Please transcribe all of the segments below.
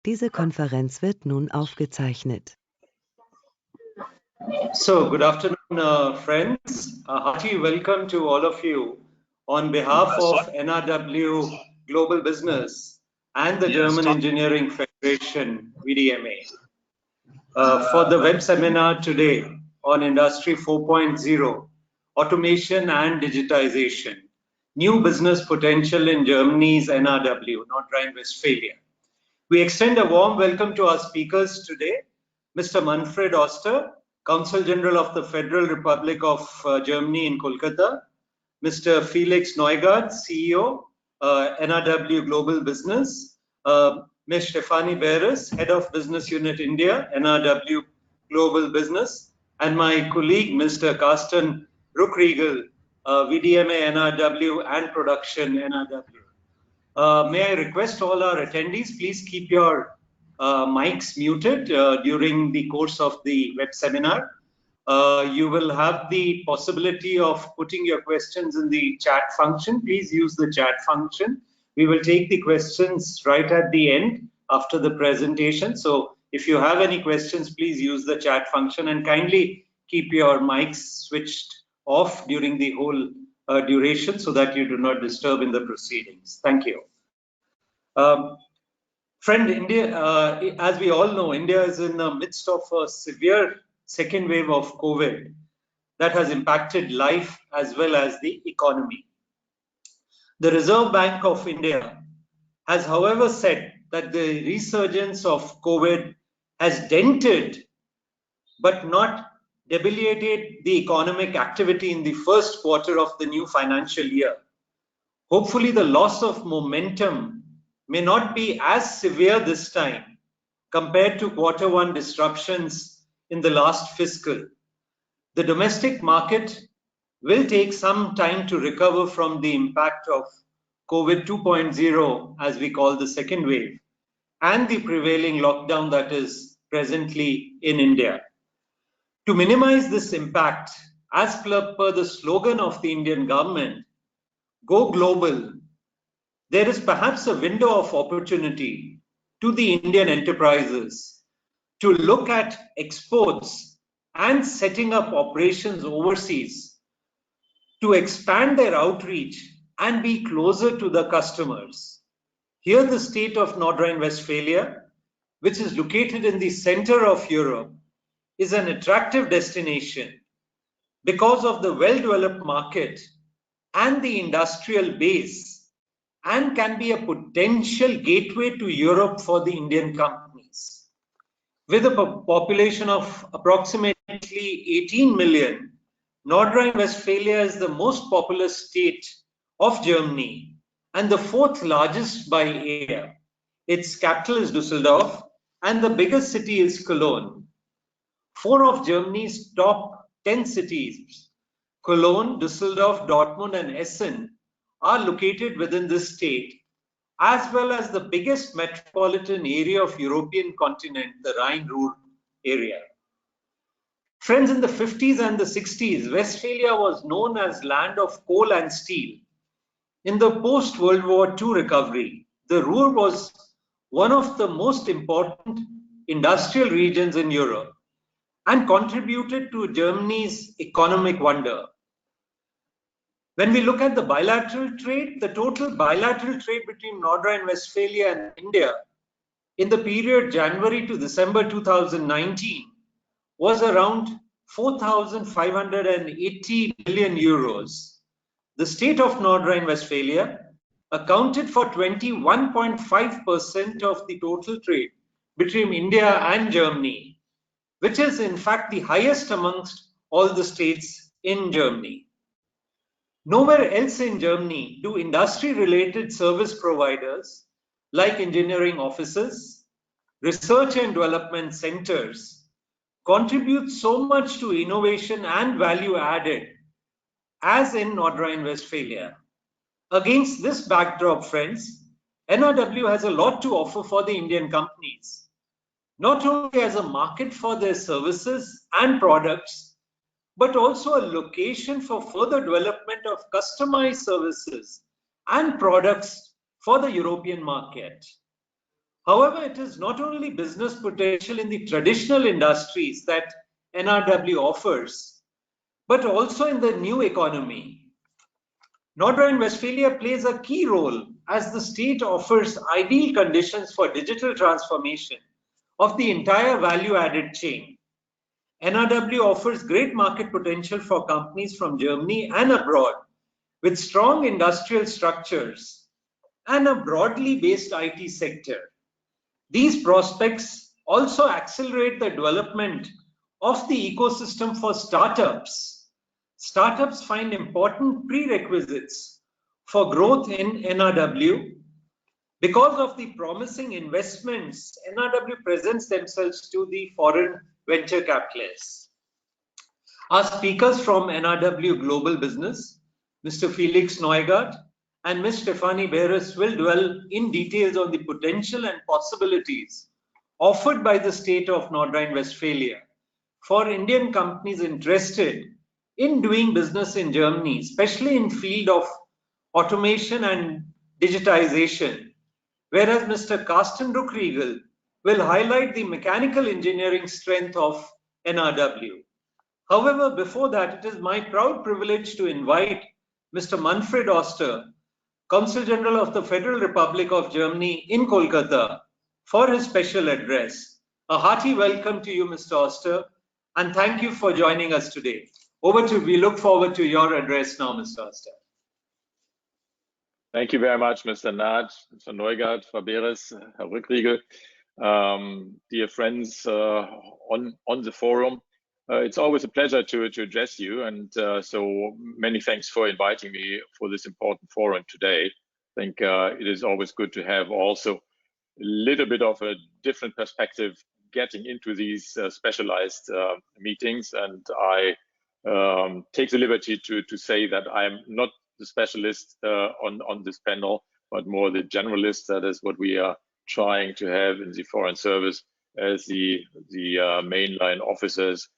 Diese Konferenz wird nun aufgezeichnet. So, good afternoon, friends. A hearty welcome to all of you on behalf of NRW Global Business and the German Engineering Federation, VDMA, for the web seminar today on Industry 4.0, Automation and Digitization, New Business Potential in Germany's NRW, North Rhine-Westphalia. We extend a warm welcome to our speakers today, Mr. Manfred Auster, Consul General of the Federal Republic of Germany in Kolkata, Mr. Felix Neugart, CEO, NRW Global Business, Ms. Stefanie Beres, Head of Business Unit India, NRW Global Business, and my colleague, Mr. Carsten R, VDMA NRW and Production NRW. May I request all our attendees, please keep your mics muted during the course of the web seminar. You will have the possibility of putting your questions in the chat function. Please use the chat function. We will take the questions right at the end after the presentation. So if you have any questions, please use the chat function and kindly keep your mics switched off during the whole duration so that you do not disturb in the proceedings. Thank you. Friend, India, as we all know, India is in the midst of a severe second wave of COVID that has impacted life as well as the economy. The Reserve Bank of India has, however, said that the resurgence of COVID has dented but not debilitated the economic activity in the first quarter of the new financial year. Hopefully, the loss of momentum may not be as severe this time compared to Q1 disruptions in the last fiscal. The domestic market will take some time to recover from the impact of COVID 2.0, as we call the second wave, and the prevailing lockdown that is presently in India. To minimize this impact, as per the slogan of the Indian government, Go Global, there is perhaps a window of opportunity to the Indian enterprises to look at exports and setting up operations overseas to expand their outreach and be closer to the customers. Here, the state of North Rhine-Westphalia, which is located in the center of Europe, is an attractive destination because of the well-developed market and the industrial base, and can be a potential gateway to Europe for the Indian companies. With a population of approximately 18 million, North Rhine-Westphalia is the most populous state of Germany and the fourth largest by area. Its capital is Düsseldorf and the biggest city is Cologne. 4 of Germany's top 10 cities, Cologne, Düsseldorf, Dortmund and Essen, are located within this state, as well as the biggest metropolitan area of European continent, the Rhine-Ruhr area. Friends, in the 50s and the 60s, Westphalia was known as land of coal and steel. In the post-World War II recovery, the Ruhr was one of the most important industrial regions in Europe and contributed to Germany's economic wonder. When we look at the bilateral trade, the total bilateral trade between North Rhine-Westphalia and India in the period January to December 2019 was around 4,580 million euros. The state of North Rhine-Westphalia accounted for 21.5% of the total trade between India and Germany, which is in fact the highest amongst all the states in Germany. Nowhere else in Germany do industry-related service providers like engineering offices, research and development centers contribute so much to innovation and value added as in North Rhine-Westphalia. Against this backdrop, friends, NRW has a lot to offer for the Indian companies, not only as a market for their services and products, but also a location for further development of customized services and products for the European market. However, it is not only business potential in the traditional industries that NRW offers, but also in the new economy. North Rhine-Westphalia plays a key role as the state offers ideal conditions for digital transformation of the entire value-added chain. NRW offers great market potential for companies from Germany and abroad with strong industrial structures and a broadly based IT sector. These prospects also accelerate the development of the ecosystem for startups. Startups find important prerequisites for growth in NRW. Because of the promising investments, NRW presents themselves to the foreign venture capitalists. Our speakers from NRW.Global Business, Mr. Felix Neugart and Ms. Stefanie Beres, will dwell in details on the potential and possibilities offered by the state of North Rhine-Westphalia for Indian companies interested in doing business in Germany, especially in field of automation and digitization, whereas Mr. Carsten R will highlight the mechanical engineering strength of NRW. However, before that, it is my proud privilege to invite Mr. Manfred Auster, Consul General of the Federal Republic of Germany in Kolkata, for his special address. A hearty welcome to you, Mr. Auster, and thank you for joining us today. Over to you. We look forward to your address now, Mr. Auster. Thank you very much, Mr. Nath, Mr. Neugart, Frau Beres, Herr Rückriegel, dear friends on the forum. It's always a pleasure to address you, and so many thanks for inviting me for this important forum today. I think it is always good to have also a little bit of a different perspective getting into these specialized meetings, and I take the liberty to say that I'm not the specialist on this panel, but more the generalist. That is what we are trying to have in the Foreign Service as the mainline officers.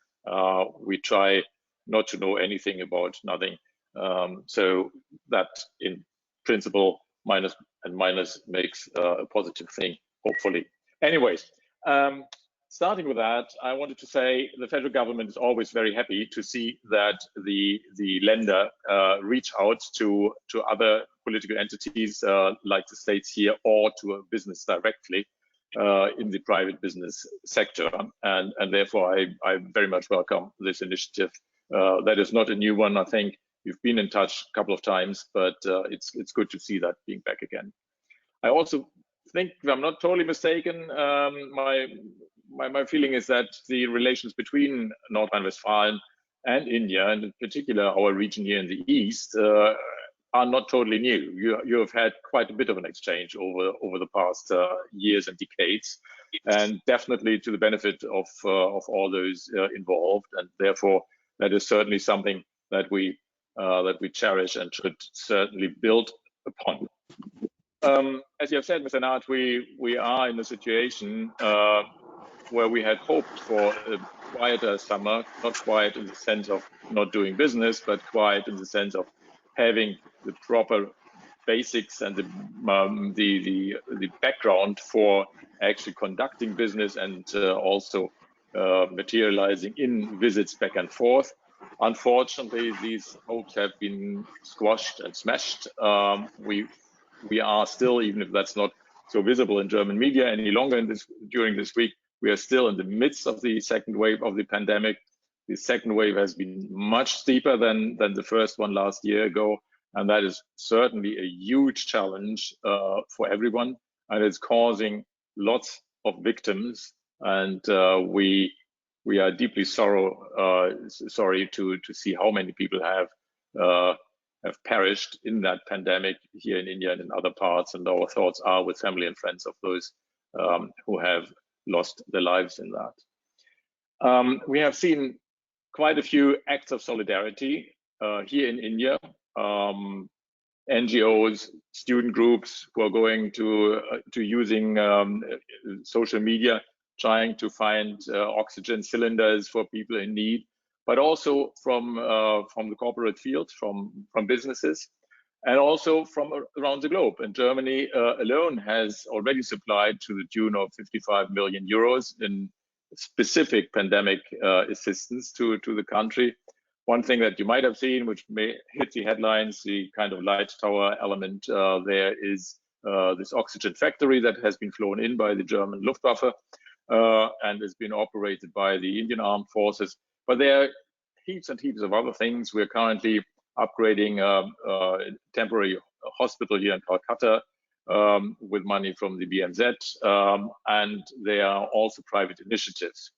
We try not to know anything about nothing. So that in principle, minus and minus makes a positive thing, hopefully. Anyways, starting with that, I wanted to say the federal government is always very happy to see that the lender reach out to other political entities like the states here, or to a business directly in the private business sector, and therefore I very much welcome this initiative. That is not a new one. I think you've been in touch a couple of times, but it's good to see that being back again. I also think, if I'm not totally mistaken, my feeling is that the relations between North Rhine-Westphalia and India, and in particular our region here in the east, are not totally new. You have had quite a bit of an exchange over the past years and decades, and definitely to the benefit of all those involved. And therefore, that is certainly something that we cherish and should certainly build upon. As you have said, Mr. Nath, we are in a situation where we had hoped for a quieter summer, not quiet in the sense of not doing business, but quiet in the sense of having the proper basics and the background for actually conducting business, and also materializing in visits back and forth. Unfortunately, these hopes have been squashed and smashed. We are still, even if that's not so visible in German media any longer during this week, we are still in the midst of the second wave of the pandemic. The second wave has been much steeper than the first one last year ago, and that is certainly a huge challenge for everyone, and it's causing lots of victims. And we are deeply sorry to see how many people have perished in that pandemic here in India and in other parts, and our thoughts are with family and friends of those who have lost their lives in that. We have seen quite a few acts of solidarity here in India. NGOs, student groups who are going to using social media, trying to find oxygen cylinders for people in need, but also from the corporate field, from businesses. and also from around the globe. And Germany alone has already supplied to the tune of 55 million euros in specific pandemic assistance to the country. One thing that you might have seen, which may hit the headlines, the kind of light tower element there is this oxygen factory that has been flown in by the German Luftwaffe and has been operated by the Indian Armed Forces. But there are heaps and heaps of other things. We're currently upgrading a temporary hospital here in Kolkata with money from the BMZ, and there are also private initiatives.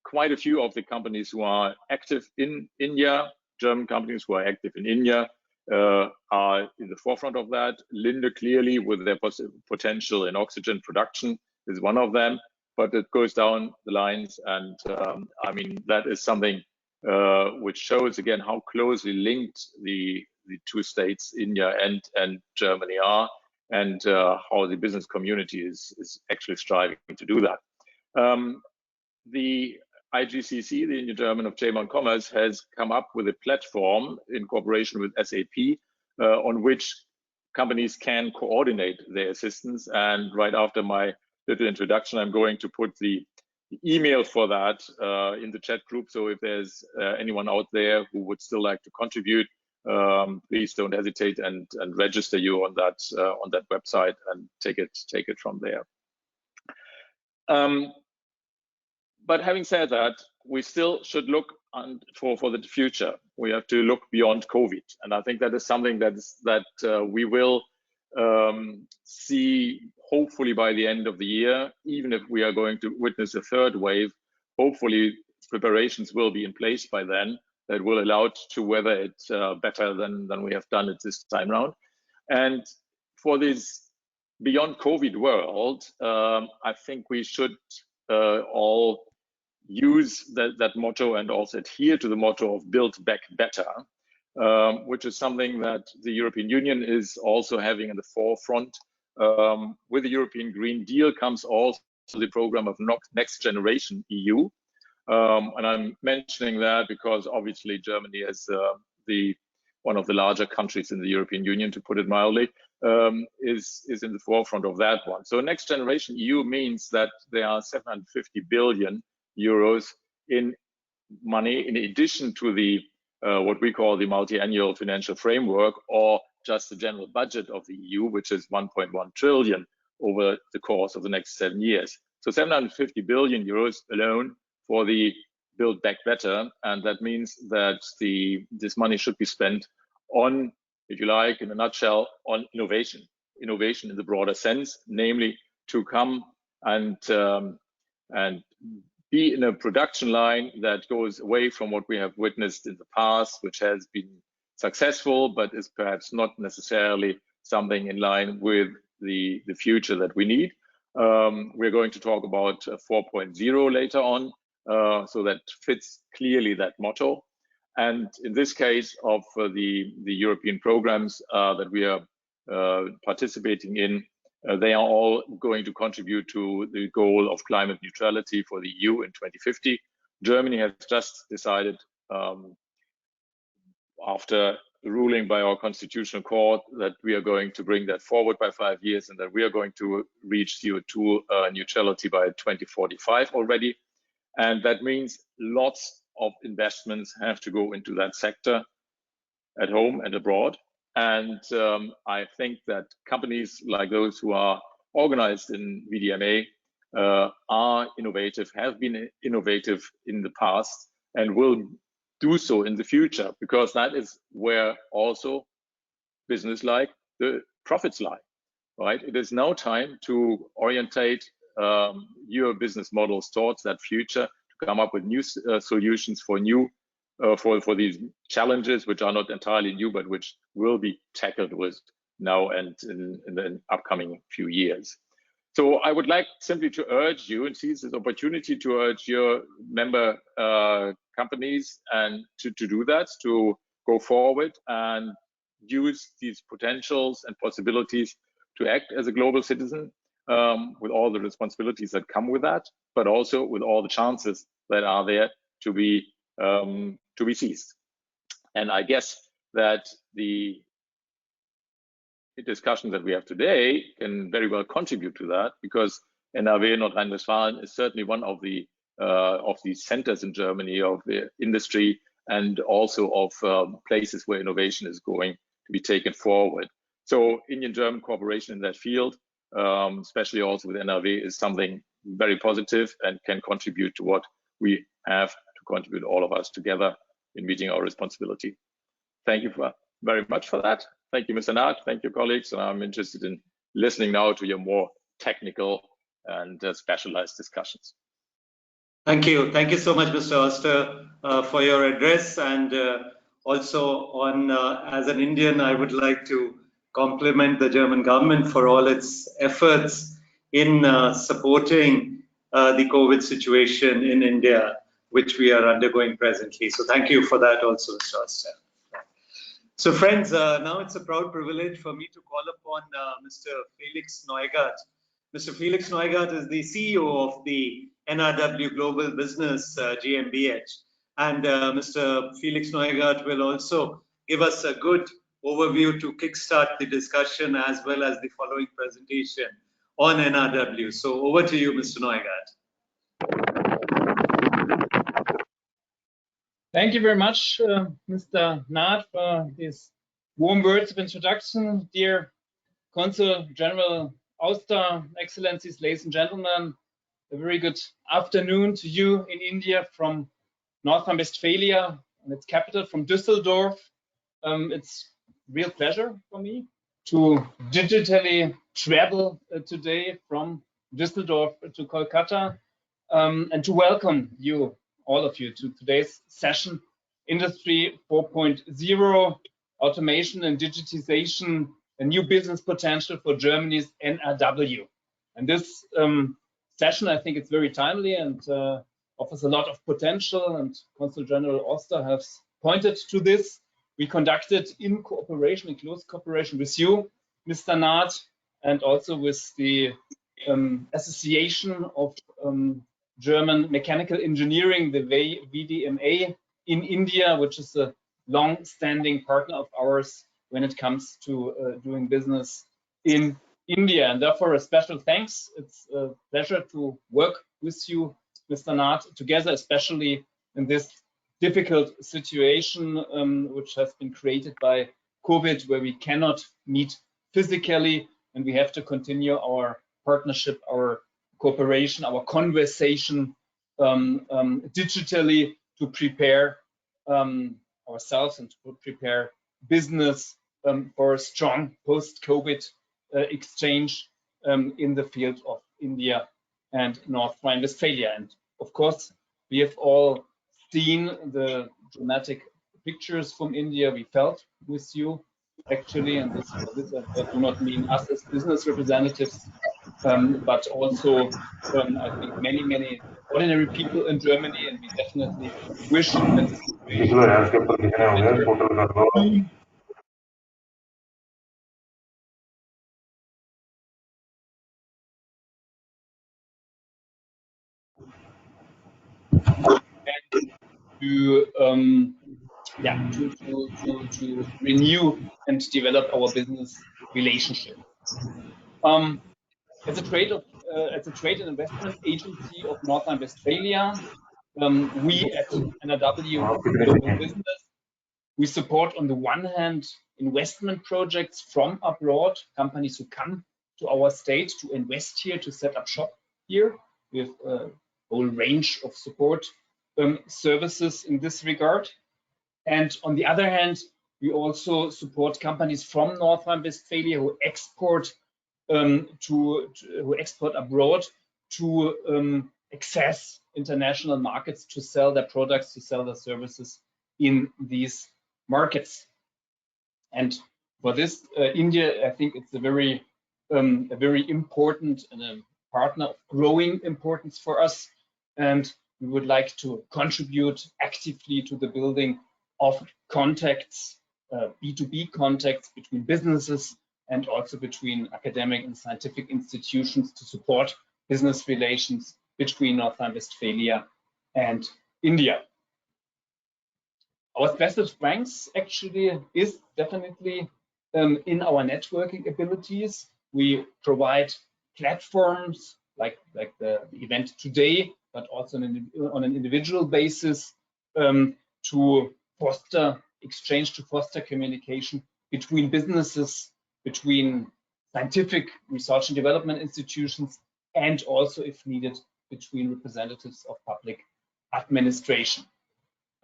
Quite a few of the companies who are active in India, German companies who are active in India, are in the forefront of that. Linde, clearly, with their potential in oxygen production, is one of them, but it goes down the lines, and I mean, that is something which shows again how closely linked the two states, India and Germany, are, and how the business community is actually striving to do that. The IGCC, the Indian German of Chamber of Commerce, has come up with a platform in cooperation with SAP on which companies can coordinate their assistance. And right after my little introduction, I'm going to put the email for that in the chat group. So if there's anyone out there who would still like to contribute, please don't hesitate and register you on that website and take it from there. But having said that, we still should look for the future. We have to look beyond COVID, and I think that is something that we will see hopefully by the end of the year. Even if we are going to witness a third wave, hopefully preparations will be in place by then that will allow it to weather it better than we have done it this time around. And for this beyond COVID world, I think we should all use that motto and also adhere to the motto of build back better, which is something that the European Union is also having in the forefront. With the European Green Deal comes also the program of Next Generation EU. And I'm mentioning that because obviously Germany is one of the larger countries in the European Union, to put it mildly, is in the forefront of that one. So Next Generation EU means that there are 750 billion euros in money in addition to the what we call the multi-annual financial framework, or just the general budget of the EU, which is 1.1 trillion over the course of the next 7 years. So 750 billion euros alone for the Build Back Better, and that means that this money should be spent on, if you like, in a nutshell, on innovation in the broader sense, namely to come and be in a production line that goes away from what we have witnessed in the past, which has been successful, but is perhaps not necessarily something in line with the future that we need. We're going to talk about 4.0 later on, so that fits clearly that motto. And in this case of the European programs that we are participating in, they are all going to contribute to the goal of climate neutrality for the EU in 2050. Germany has just decided, after the ruling by our constitutional court, that we are going to bring that forward by 5 years and that we are going to reach CO2 neutrality by 2045 already. And that means lots of investments have to go into that sector at home and abroad. And I think that companies like those who are organized in VDMA are innovative, have been innovative in the past, and will do so in the future, because that is where also business like the profits lie, right? It is now time to orientate your business models towards that future, to come up with new solutions for for these challenges, which are not entirely new, but which will be tackled with now and in the upcoming few years. So I would like simply to urge you and seize this opportunity to urge your member companies and to do that, to go forward and use these potentials and possibilities to act as a global citizen with all the responsibilities that come with that, but also with all the chances that are there to be seized. And I guess that the discussion that we have today can very well contribute to that, because NRW, North Rhine-Westphalia, is certainly one of the centers in Germany of the industry, and also of places where innovation is going to be taken forward. So Indian-German cooperation in that field, especially also with NRW, is something very positive and can contribute to what we have to contribute, all of us together, in meeting our responsibility. Thank you very much for that. Thank you, Mr. Naht. Thank you, colleagues. And I'm interested in listening now to your more technical and specialized discussions. Thank you. Thank you so much, Mr. Auster, for your address. And also, as an Indian, I would like to compliment the German government for all its efforts in supporting the COVID situation in India, which we are undergoing presently. So thank you for that also, Mr. Auster. So friends, now it's a proud privilege for me to call upon Mr. Felix Neugart. Mr. Felix Neugart is the CEO of the NRW.Global Business GmbH. And Mr. Felix Neugart will also give us a good overview to kickstart the discussion, as well as the following presentation on NRW. So over to you, Mr. Neugart. Thank you very much, Mr. Naht, for these warm words of introduction. Dear Consul General Auster, Excellencies, ladies and gentlemen, a very good afternoon to you in India from North Rhine-Westphalia and its capital, from Düsseldorf. It's a real pleasure for me to digitally travel today from Düsseldorf to Kolkata and to welcome you, all of you, to today's session, Industry 4.0, Automation and Digitization, a new business potential for Germany's NRW. And this session, I think it's very timely and offers a lot of potential, and Consul General Auster has pointed to this. We conducted in cooperation, in close cooperation with you, Mr. Naht, and also with the Association of German Mechanical Engineering, the VDMA in India, which is a long-standing partner of ours when it comes to doing business in India. And therefore, a special thanks. It's a pleasure to work with you, Mr. Naht, together, especially in this difficult situation which has been created by COVID, where we cannot meet physically, and we have to continue our partnership, our cooperation, our conversation digitally to prepare ourselves and to prepare business for a strong post-COVID exchange in the field of India and North Rhine-Westphalia. And of course, we have all seen the dramatic pictures from India. We felt with you, actually, and this I do not mean us as business representatives, but also I think many ordinary people in Germany, and we definitely wish that the situation to renew and develop our business relationship. As a trade and investment agency of North Rhine-Westphalia, we at NRW.Global Business, we support on the one hand investment projects from abroad, companies who come to our state to invest here, to set up shop here. We have a whole range of support services in this regard. And on the other hand, we also support companies from North Rhine-Westphalia who export abroad to access international markets, to sell their products, to sell their services in these markets. And for this, India, I think it's a very important and a partner of growing importance for us. And we would like to contribute actively to the building of contacts, B2B contacts between businesses and also between academic and scientific institutions to support business relations between North Rhine-Westphalia and India. Our special strengths actually is definitely in our networking abilities. We provide platforms like the event today, but also on an individual basis to foster exchange, to foster communication between businesses, between scientific research and development institutions, and also, if needed, between representatives of public administration.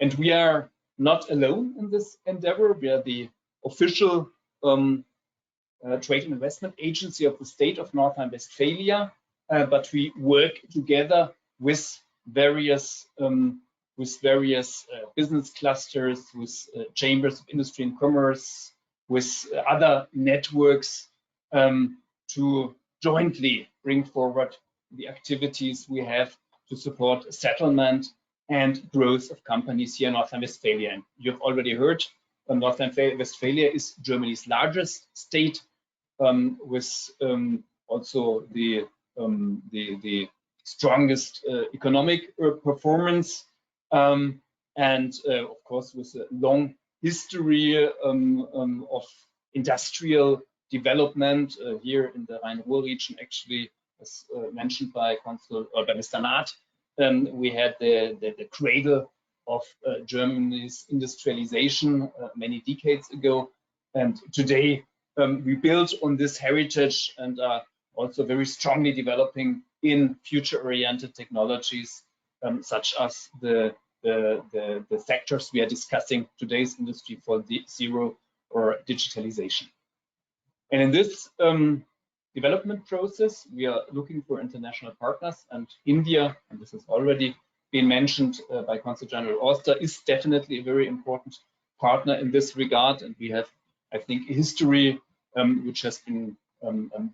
And we are not alone in this endeavor. We are the official trade and investment agency of the state of North Rhine-Westphalia, but we work together with various business clusters, with chambers of industry and commerce, with other networks to jointly bring forward the activities we have to support settlement and growth of companies here in North Rhine-Westphalia. And you've already heard North Rhine-Westphalia is Germany's largest state, with also the strongest economic performance, and of course with a long history of industrial development here in the Rhine-Ruhr region. Actually, as mentioned by Consul or by Mr. Naht, we had the cradle of Germany's industrialization many decades ago, and today we build on this heritage and are also very strongly developing in future-oriented technologies, such as the sectors we are discussing today's Industry 4.0 or digitalization. And in this development process, we are looking for international partners, and India, and this has already been mentioned by Consul General Auster, is definitely a very important partner in this regard. And we have, I think, a history which has been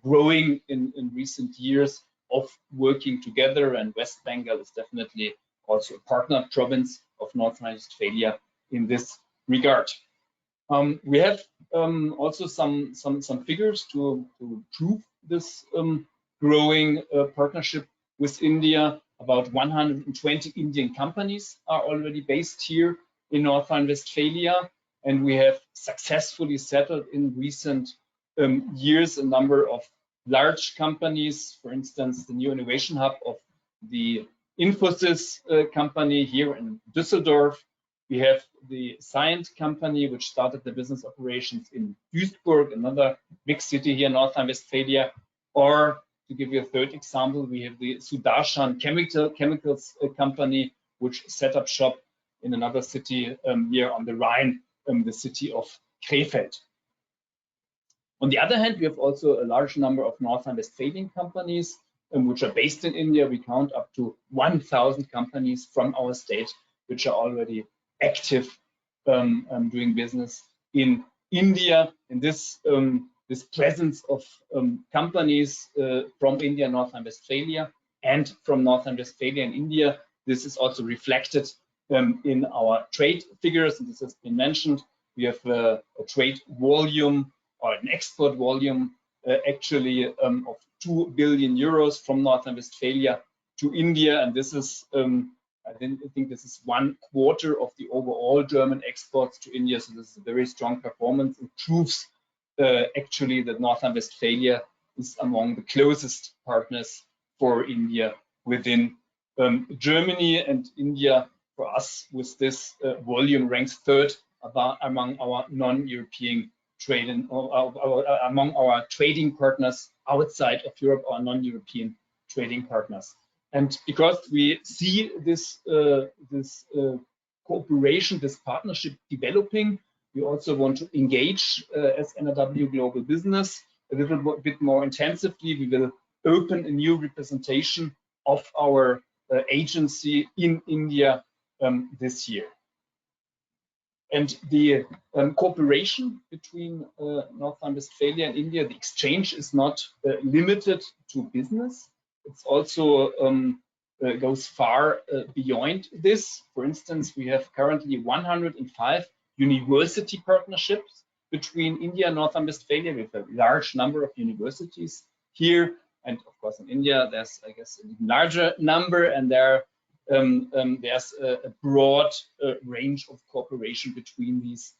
growing in recent years of working together, and West Bengal is definitely also a partner province of North Rhine-Westphalia in this regard. We have also some figures to prove this growing partnership with India. About 120 Indian companies are already based here in North Rhine-Westphalia, and we have successfully settled in recent years a number of large companies. For instance, the new innovation hub of the Infosys company here in Düsseldorf. We have the Scient company, which started the business operations in Duisburg, another big city here in North Rhine-Westphalia. Or to give you a third example, we have the Sudarshan Chemicals company, which set up shop in another city here on the Rhine, the city of Krefeld. On the other hand, we have also a large number of North Rhine-Westphalian companies which are based in India. We count up to 1,000 companies from our state which are already active doing business in India. And this presence of companies from India, North Rhine-Westphalia, and from North Rhine-Westphalia and India, this is also reflected in our trade figures, and this has been mentioned. We have a trade volume or an export volume actually of 2 billion euros from North Rhine-Westphalia to India, and this is I think this is 1/4 of the overall German exports to India. So this is a very strong performance. It proves actually that North Rhine-Westphalia is among the closest partners for India within Germany, and India for us with this volume ranks third among our non-European trade and among our trading partners outside of Europe, our non-European trading partners. And because we see this cooperation, this partnership developing, we also want to engage as NRW Global Business a little bit more intensively. We will open a new representation of our agency in India this year. And the cooperation between North Rhine-Westphalia and India, the exchange is not limited to business. It's also goes far beyond this. For instance, we have currently 105 university partnerships between India and North Rhine-Westphalia. We have a large number of universities here, and of course in India there's, I guess, an even larger number, and there's a broad range of cooperation between these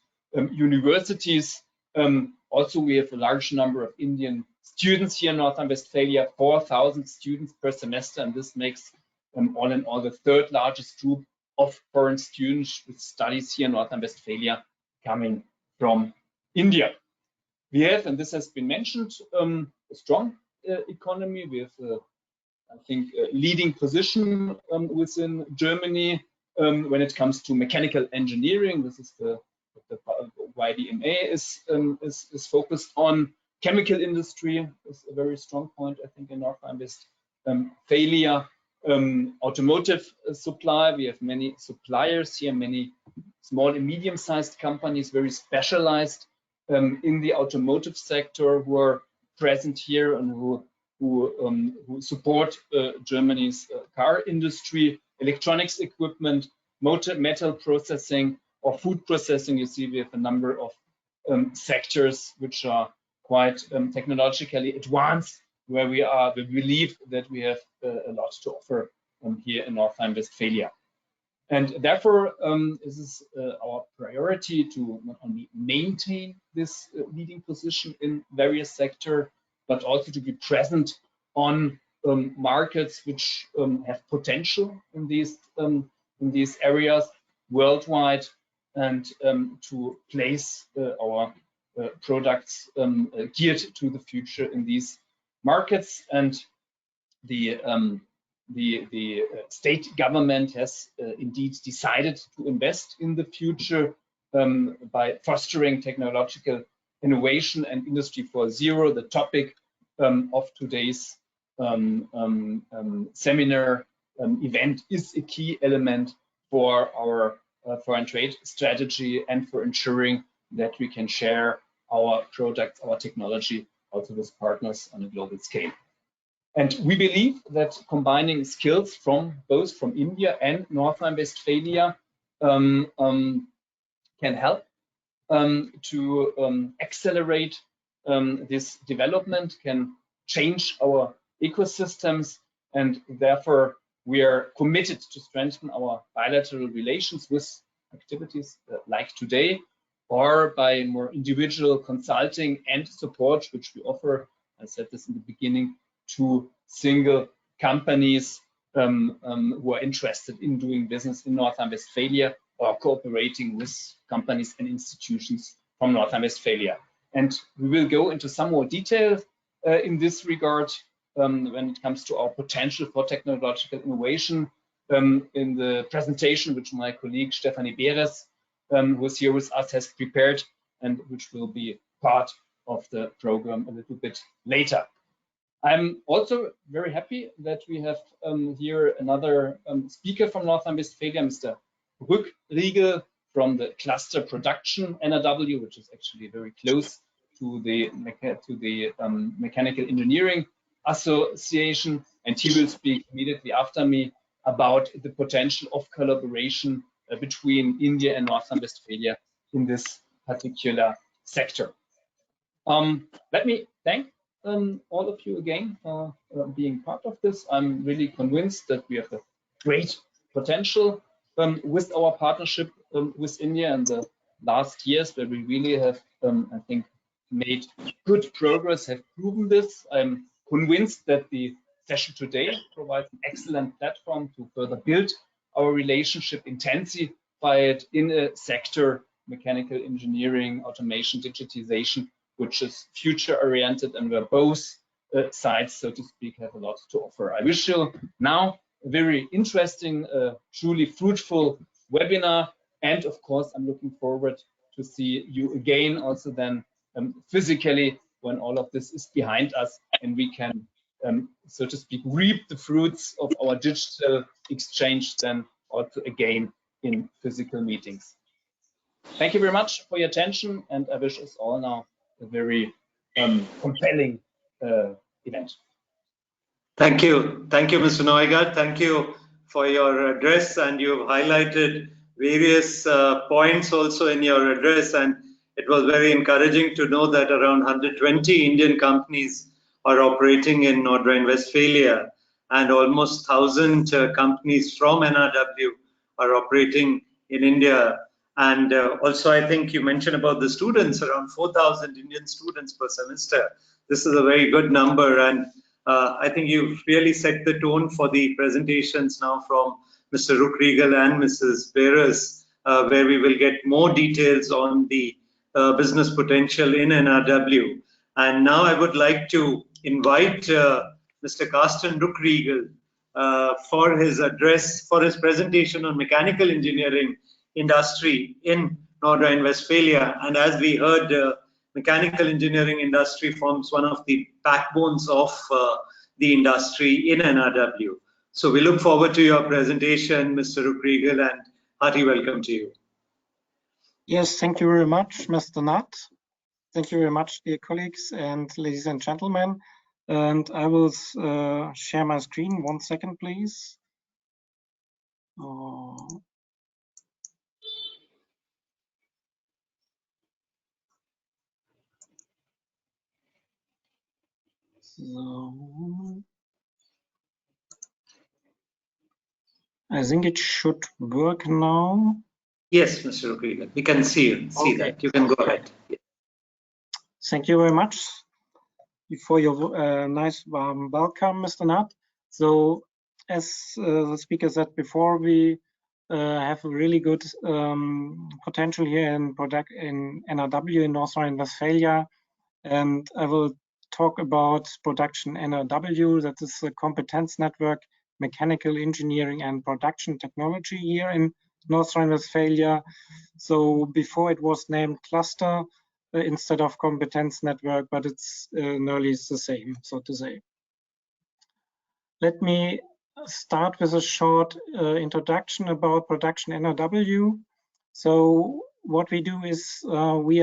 universities. Also, we have a large number of Indian students here in North Rhine-Westphalia, 4,000 students per semester, and this makes all in all the third largest group of foreign students with studies here in North Rhine-Westphalia coming from India. We have, and this has been mentioned, a strong economy. We have, I think, a leading position within Germany when it comes to mechanical engineering. This is the VDMA is focused on. Chemical industry is a very strong point, I think, in North Rhine-Westphalia. Automotive supply, we have many suppliers here, many small and medium-sized companies, very specialized in the automotive sector, who are present here and who support Germany's car industry, electronics equipment, metal processing, or food processing. You see, we have a number of sectors which are quite technologically advanced, where we believe that we have a lot to offer here in North Rhine-Westphalia. And therefore, this is our priority to not only maintain this leading position in various sectors, but also to be present on markets which have potential in these areas worldwide, and to place our products geared to the future in these markets. And the state government has indeed decided to invest in the future by fostering technological innovation and Industry 4.0. The topic of today's seminar event is a key element for our foreign trade strategy and for ensuring that we can share our products, our technology, also with partners on a global scale. And we believe that combining skills from both from India and North Rhine-Westphalia can help to accelerate this development, can change our ecosystems, and therefore we are committed to strengthen our bilateral relations with activities like today, or by more individual consulting and support, which we offer, I said this in the beginning, to single companies who are interested in doing business in North Rhine-Westphalia, or cooperating with companies and institutions from North Rhine-Westphalia. And we will go into some more detail in this regard when it comes to our potential for technological innovation in the presentation which my colleague Stefanie Beres, who is here with us, has prepared, and which will be part of the program a little bit later. I'm also very happy that we have here another speaker from North Rhine-Westphalia, Mr. Rückriegel from the cluster Production NRW, which is actually very close to the Mechanical Engineering Association, and he will speak immediately after me about the potential of collaboration between India and North Rhine-Westphalia in this particular sector. Let me thank all of you again for being part of this. I'm really convinced that we have a great potential with our partnership with India in the last years, where we really have, I think, made good progress, have proven this. I'm convinced that the session today provides an excellent platform to further build our relationship, intensify it in a sector, mechanical engineering, automation, digitization, which is future-oriented, and where both sides, so to speak, have a lot to offer. I wish you now a very interesting, truly fruitful webinar, and of course, I'm looking forward to see you again also then physically when all of this is behind us, and we can, so to speak, reap the fruits of our digital exchange then also again in physical meetings. Thank you very much for your attention, and I wish us all now a very compelling event. Thank you, Mr. Neugart. Thank you for your address, and you've highlighted various points also in your address, and it was very encouraging to know that around 120 Indian companies are operating in North Rhine-Westphalia, and almost 1,000 companies from NRW are operating in India. And also, I think you mentioned about the students, around 4,000 Indian students per semester. This is a very good number, and I think you've really set the tone for the presentations now from Mr. Rukriegel and Mrs. Beres, where we will get more details on the business potential in NRW. And now I would like to invite Mr. Carsten Rukriegel for his address, for his presentation on mechanical engineering industry in North Rhine-Westphalia. And as we heard, mechanical engineering industry forms one of the backbones of the industry in NRW. So we look forward to your presentation, Mr. Rukriegel, and hearty welcome to you. Yes, thank you very much, Mr. Nutt. Thank you very much, dear colleagues and ladies and gentlemen. And I will share my screen. 1 second, please. So I think it should work now. Yes, Mr. Rukriegel, we can see you. See that. You can go ahead. Thank you very much for your nice warm welcome, Mr. Nutt. So, as the speaker said before, we have a really good potential here in NRW in North Rhine-Westphalia, and I will talk about Production NRW. That is a competence network, mechanical engineering and production technology here in North Rhine-Westphalia. So before it was named cluster instead of competence network, but it's nearly the same, so to say. Let me start with a short introduction about Production NRW. So what we do is we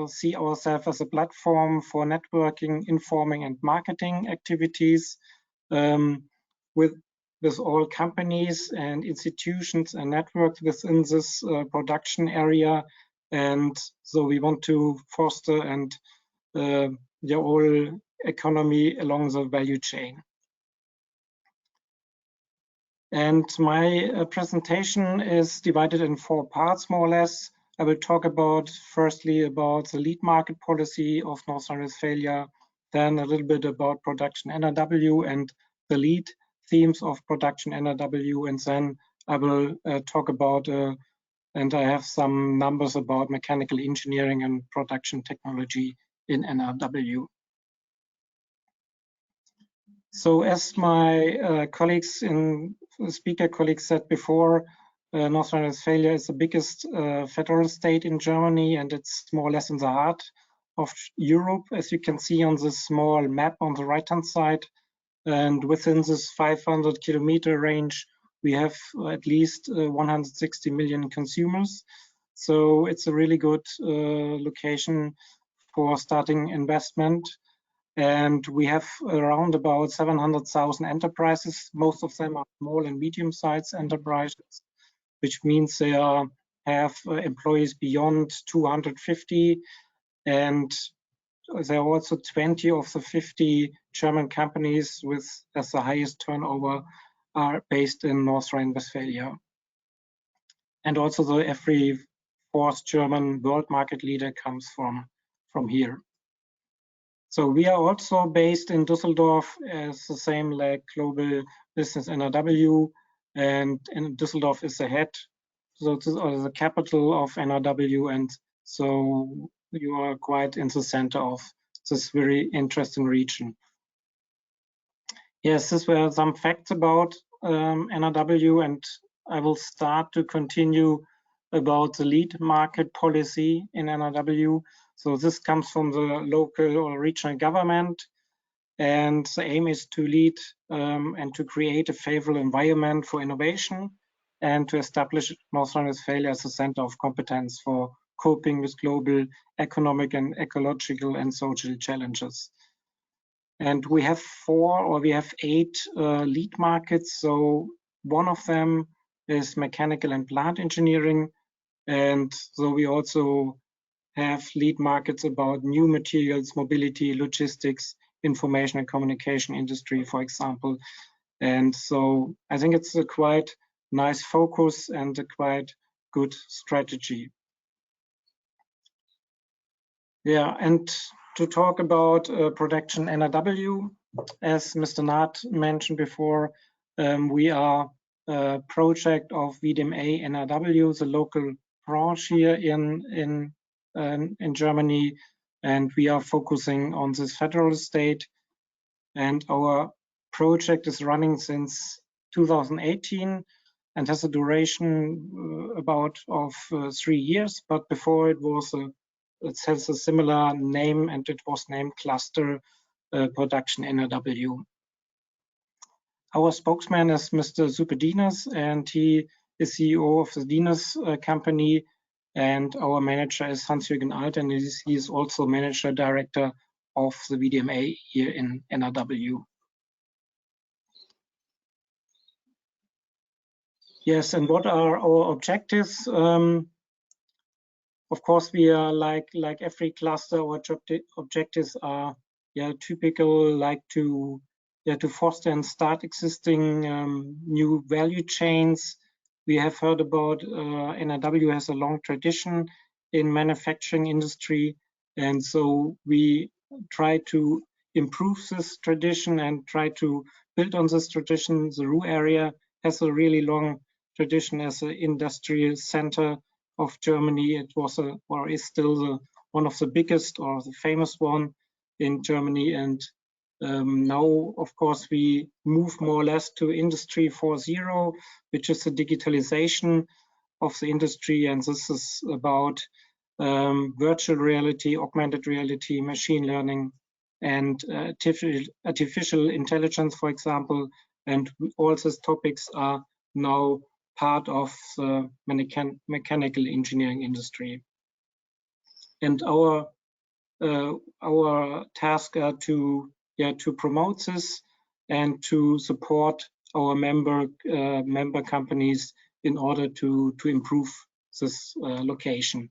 see ourselves as a platform for networking, informing and marketing activities with all companies and institutions and networks within this production area. And so we want to foster and the whole economy along the value chain. And my presentation is divided in 4 parts, more or less. I will talk about, firstly, about the lead market policy of North Rhine-Westphalia, then a little bit about Production NRW and the lead themes of Production NRW, and then I will talk about, and I have some numbers about mechanical engineering and production technology in NRW. So as my speaker colleagues said before, North Rhine-Westphalia is the biggest federal state in Germany, and it's more or less in the heart of Europe, as you can see on this small map on the right-hand side. And within this 500-kilometer range, we have at least 160 million consumers. So it's a really good location for starting investment. And we have around about 700,000 enterprises. Most of them are small and medium-sized enterprises, which means they have employees beyond 250. And there are also 20 of the 50 German companies as the highest turnover are based in North Rhine-Westphalia. And also every 4th German world market leader comes from here. So we are also based in Düsseldorf as the same like Global Business NRW, and Düsseldorf is the head, so this is the capital of NRW, and so you are quite in the center of this very interesting region. Yes, these were some facts about NRW, and I will start to continue about the lead market policy in NRW. So this comes from the local or regional government, and the aim is to lead and to create a favorable environment for innovation and to establish North Rhine-Westphalia as a center of competence for coping with global economic and ecological and social challenges. And we have 8 lead markets. So one of them is mechanical and plant engineering, and so we also have lead markets about new materials, mobility, logistics, information and communication industry, for example. And so I think it's a quite nice focus and a quite good strategy. Yeah, and to talk about Production NRW, as Mr. Naht mentioned before, we are a project of VDMA NRW, the local branch here in Germany, and we are focusing on this federal state. And our project is running since 2018 and has a duration about of 3 years. But before it was it has a similar name, and it was named Cluster Production NRW. Our spokesman is Mr. Supe Dieners, and he is CEO of the Dieners company. And our manager is Hans-Jürgen Alt, and he is also manager director of the VDMA here in NRW. Yes, and what are our objectives? Of course, we are like every cluster. Our objectives are typical, like to foster and start existing new value chains. We have heard about NRW has a long tradition in manufacturing industry, and so we try to improve this tradition and try to build on this tradition. The Ruhr area has a really long tradition as an industrial center of Germany. It was or is still one of the biggest or the famous one in Germany. And now, of course, we move more or less to Industry 4.0, which is the digitalization of the industry. And this is about virtual reality, augmented reality, machine learning, and artificial intelligence, for example. And all these topics are now part of the mechanical engineering industry. And our task are to promote this and to support our member companies in order to improve this location.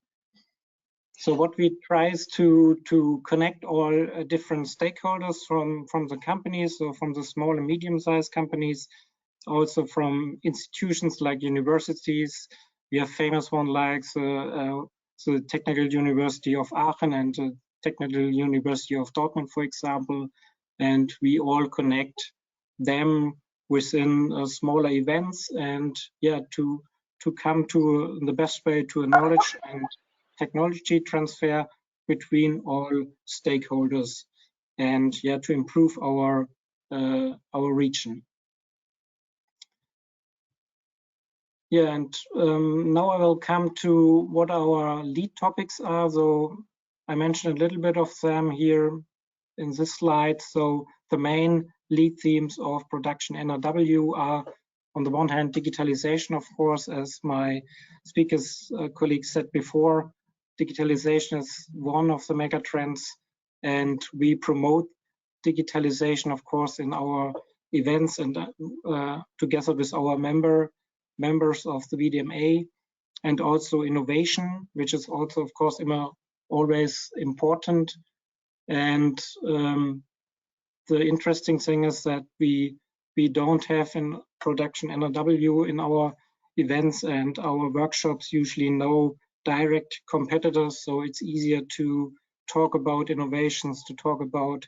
So what we try is to connect all different stakeholders from the companies, so from the small and medium-sized companies, also from institutions like universities. We have famous one like the Technical University of Aachen and the Technical University of Dortmund, for example. And we all connect them within smaller events, and to come to the best way to a knowledge and technology transfer between all stakeholders, and to improve our region. And now I will come to what our lead topics are. So I mentioned a little bit of them here in this slide. So the main lead themes of Production NRW are, on the one hand, digitalization, of course, as my speakers colleagues said before. Digitalization is one of the mega trends, and we promote digitalization, of course, in our events and together with our members of the VDMA, and also innovation, which is also, of course, always important. And the interesting thing is that we don't have in Production NRW in our events and our workshops usually no direct competitors, so it's easier to talk about innovations, to talk about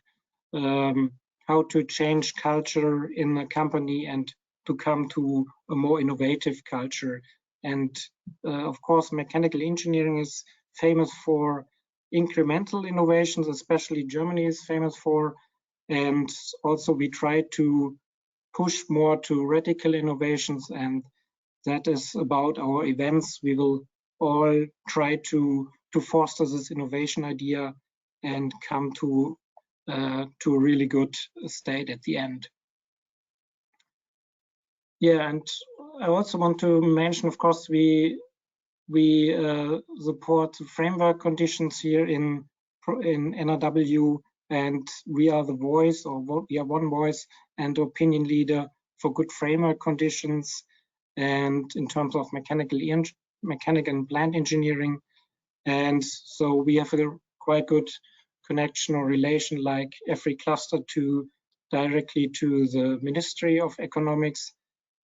how to change culture in a company and to come to a more innovative culture. And of course, mechanical engineering is famous for incremental innovations, especially Germany is famous for. And also we try to push more to radical innovations, and that is about our events. We will all try to foster this innovation idea and come to a really good state at the end. And I also want to mention, of course, we support the framework conditions here in NRW, and we are the voice, or we are one voice and opinion leader for good framework conditions, and in terms of mechanical and plant engineering. And so we have a quite good connection or relation, like every cluster, directly to the Ministry of Economics.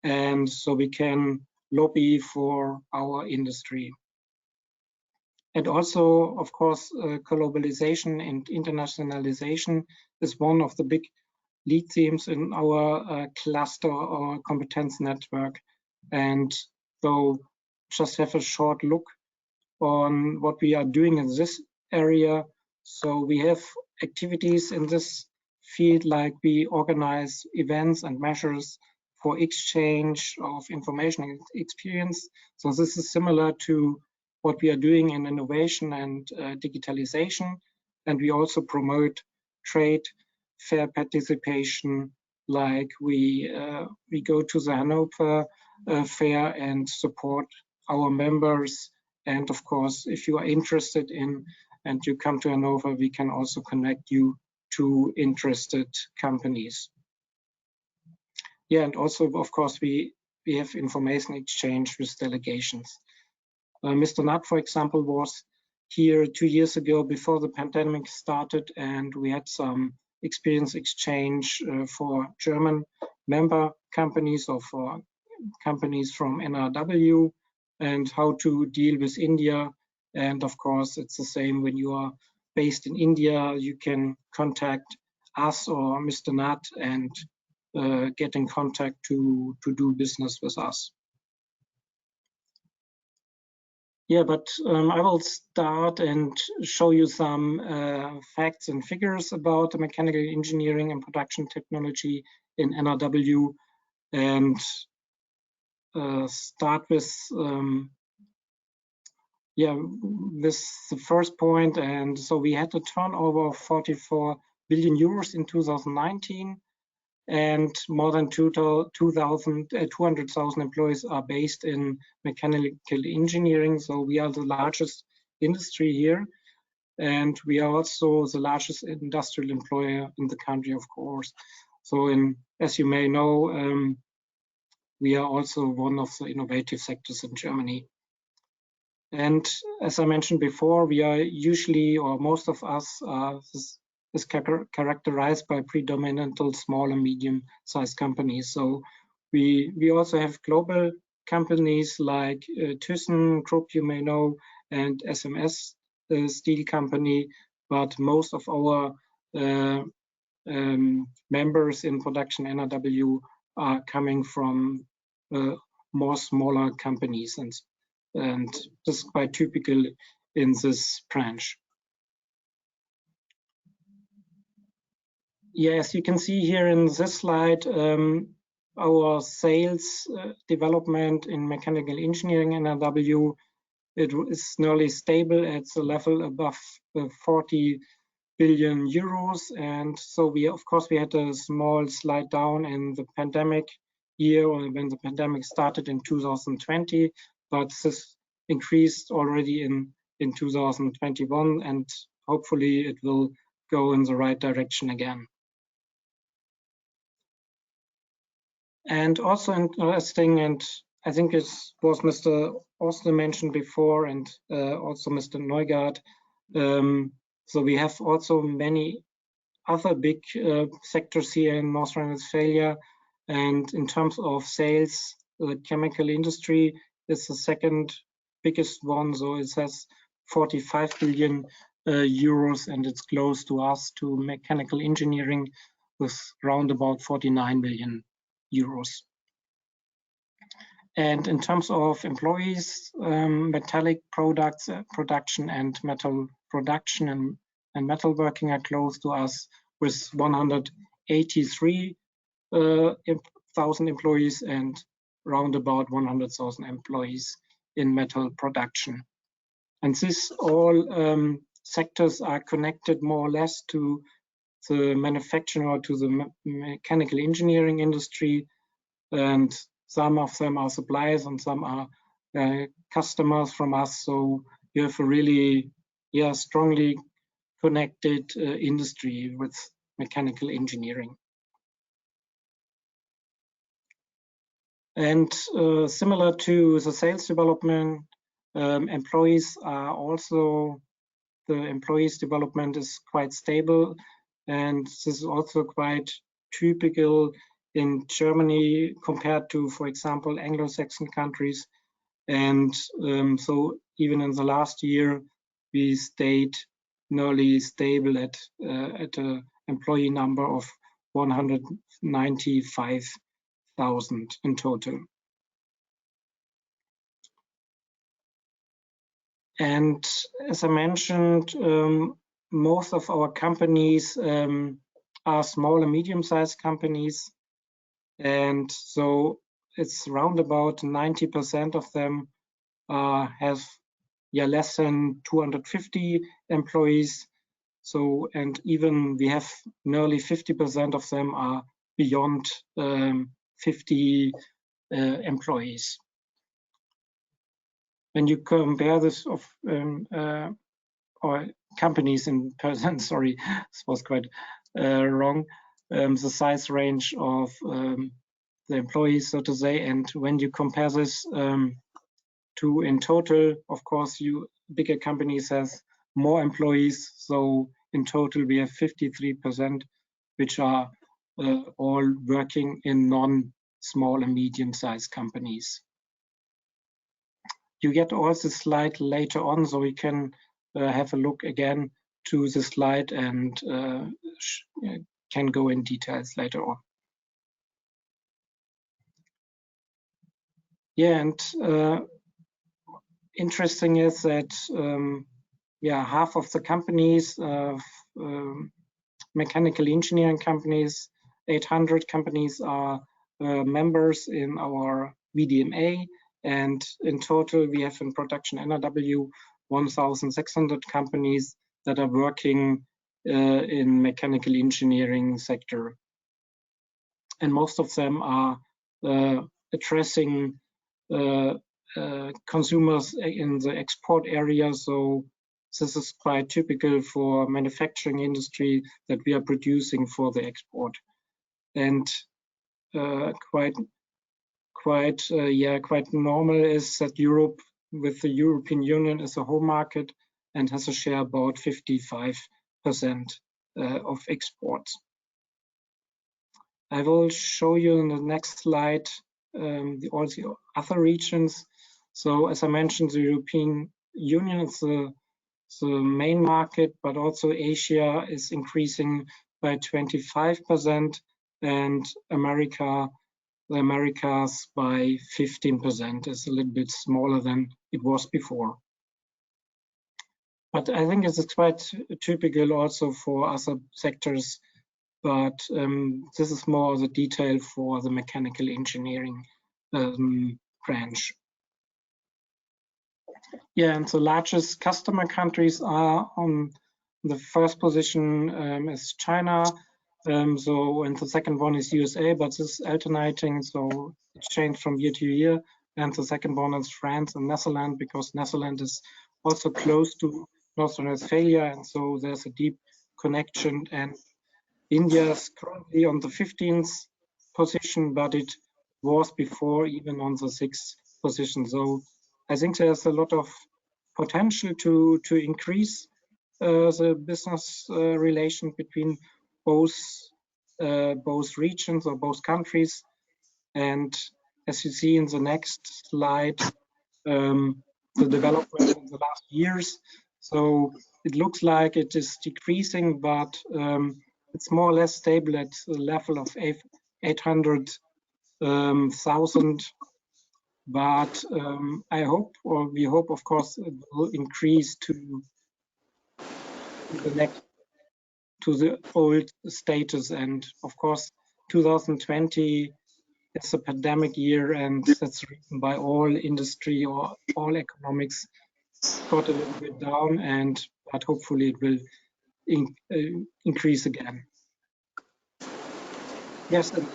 And so we can lobby for our industry. And also, of course, globalization and internationalization is one of the big lead themes in our cluster or competence network. And so just have a short look on what we are doing in this area. So we have activities in this field, like we organize events and measures for exchange of information and experience. So this is similar to what we are doing in innovation and digitalization. And we also promote trade fair participation, like we go to the Hanover fair and support our members. And of course, if you are interested in and you come to Hanover, we can also connect you to interested companies. Yeah, and also, of course, we have information exchange with delegations. Mr. Nutt, for example, was here 2 years ago before the pandemic started, and we had some experience exchange for German member companies or for companies from NRW, and how to deal with India. And of course, it's the same when you are based in India, you can contact us or Mr. Nutt and get in contact to do business with us. Yeah, but I will start and show you some facts and figures about the mechanical engineering and production technology in NRW, and start with this the first point. And so we had a turnover of 44 billion euros in 2019, and more than 200,000 employees are based in mechanical engineering. So we are the largest industry here, and we are also the largest industrial employer in the country, of course. So as you may know, we are also one of the innovative sectors in Germany. And as I mentioned before, we are usually, or most of us is characterized by predominantly small and medium-sized companies. So we also have global companies like 𝐀𝐮 Group, you may know, and SMS Steel Company, but most of our members in Production NRW are coming from more smaller companies, and this is quite typical in this branch. Yeah, as you can see here in this slide, our sales development in mechanical engineering in NRW, it is nearly stable at the level above 40 billion euros. And so we, of course, we had a small slide down in the pandemic year, or when the pandemic started in 2020, but this increased already in 2021, and hopefully it will go in the right direction again. And also interesting, and I think it was Mr. Auster mentioned before, and also Mr. Neugart. So we have also many other big sectors here in North Rhine-Westphalia. And in terms of sales, the chemical industry is the second biggest one. So it has 45 billion euros, and it's close to us, to mechanical engineering, with round about 49 billion euros. And in terms of employees, metallic products production and metal production and metalworking are close to us, with 183,000 employees and round about 100,000 employees in metal production. And these all sectors are connected more or less to the manufacturing or to the mechanical engineering industry, and some of them are suppliers and some are customers from us. So you have a really strongly connected industry with mechanical engineering. And similar to the sales development, employees are also, the employees development is quite stable, and this is also quite typical in Germany compared to, for example, Anglo-Saxon countries. And so even in the last year, we stayed nearly stable at an employee number of 195,000 in total. And as I mentioned, most of our companies are small and medium-sized companies. And so it's around about 90% of them have less than 250 employees. So, and even we have nearly 50% of them are beyond 50 employees. When you compare this of or companies in person, sorry, this was quite wrong, the size range of the employees, so to say, and when you compare this to in total, of course, bigger companies has more employees. So in total, we have 53%, which are all working in non-small and medium-sized companies. You get also the slide later on, so we can have a look again to the slide and can go in details later on. Yeah, and interesting is that half of the companies, mechanical engineering companies, 800 companies are members in our VDMA, and in total we have in Production NRW 1,600 companies that are working in mechanical engineering sector, and most of them are addressing consumers in the export area. So this is quite typical for manufacturing industry that we are producing for the export, and quite normal is that Europe, with the European Union as a home market, and has a share about 55% of exports. I will show you in the next slide all the other regions. So as I mentioned, the European Union is the main market, but also Asia is increasing by 25%, and the Americas by 15%. Is a little bit smaller than it was before. But I think it's quite typical also for other sectors, but this is more the detail for the mechanical engineering branch. Yeah, and the largest customer countries are on the first position is China. And the second one is USA, but this is alternating, so it changed from year to year. And the second one is France and Netherlands, because Netherlands is also close to North Rhine-Westphalia, and so there's a deep connection. And India is currently on the 15th position, but it was before even on the 6th position. So I think there's a lot of potential to increase the business relation between both regions or both countries. And as you see in the next slide, the development in the last years. So it looks like it is decreasing, but it's more or less stable at the level of 800,000. But I hope, or we hope, of course, it will increase to the old status. And of course, 2020 is a pandemic year, and that's the reason why all industry or all economics got a little bit down, but hopefully it will increase again. Yes, and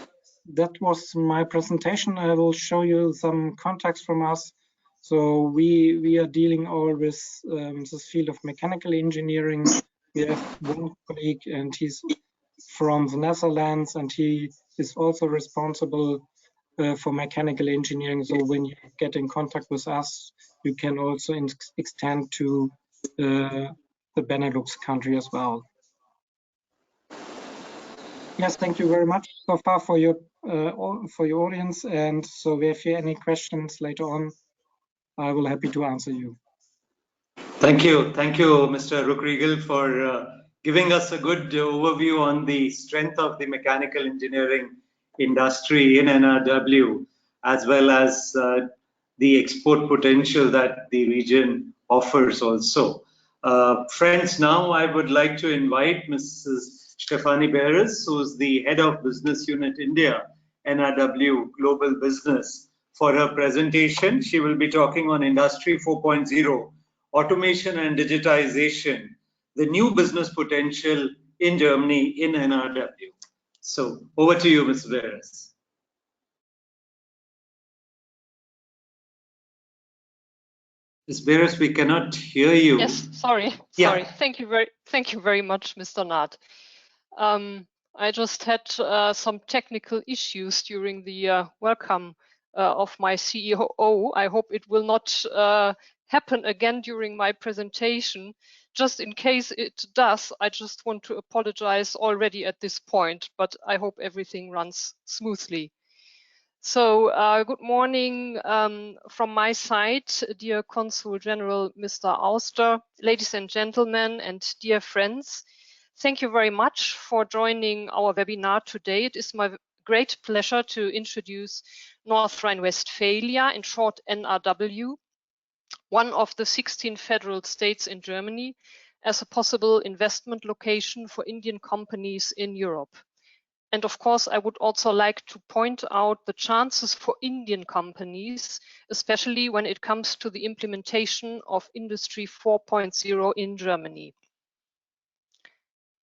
that was my presentation. I will show you some contacts from us. So we are dealing all with this field of mechanical engineering. We have one colleague, and he's from the Netherlands, and he is also responsible for mechanical engineering. So when you get in contact with us, you can also extend to the Benelux country as well. Yes, thank you very much so far for your audience. And so if you have any questions later on, I will be happy to answer you. Thank you, Mr. Ruckriegel, for giving us a good overview on the strength of the mechanical engineering industry in NRW, as well as the export potential that the region offers also. Friends, now I would like to invite Mrs. Stefanie Beres, who's the head of Business Unit India, NRW Global Business, for her presentation. She will be talking on Industry 4.0, automation and digitization, the new business potential in Germany in NRW. So over to you, Ms. Beres. Ms. Beres, we cannot hear you. Yes, sorry. Thank you very much, Mr. Naht. I just had some technical issues during the welcome of my CEO. I hope it will not happen again during my presentation. Just in case it does, I just want to apologize already at this point, but I hope everything runs smoothly. So good morning from my side, dear Consul General Mr. Auster, ladies and gentlemen, and dear friends. Thank you very much for joining our webinar today. It is my great pleasure to introduce North Rhine-Westphalia, in short NRW, one of the 16 federal states in Germany, as a possible investment location for Indian companies in Europe. And of course, I would also like to point out the chances for Indian companies, especially when it comes to the implementation of Industry 4.0 in Germany.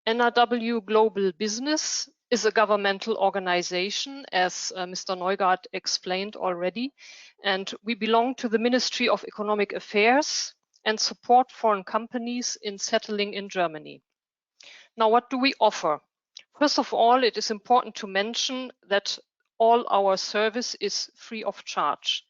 NRW.Global Business is a governmental organization, as Mr. Neugart explained already, and we belong to the Ministry of Economic Affairs and support foreign companies in settling in Germany. Now, what do we offer? First of all, it is important to mention that all our service is free of charge.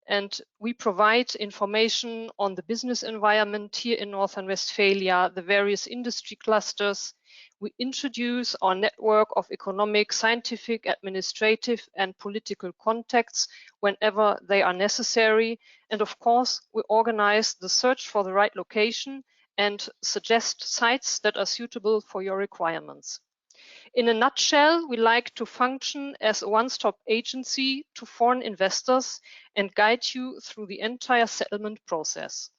And we provide information on the business environment here in North Rhine-Westphalia, the various industry clusters. We introduce our network of economic, scientific, administrative, and political contacts whenever they are necessary. And of course, we organize the search for the right location and suggest sites that are suitable for your requirements. In a nutshell, we like to function as a one-stop agency to foreign investors and guide you through the entire settlement process.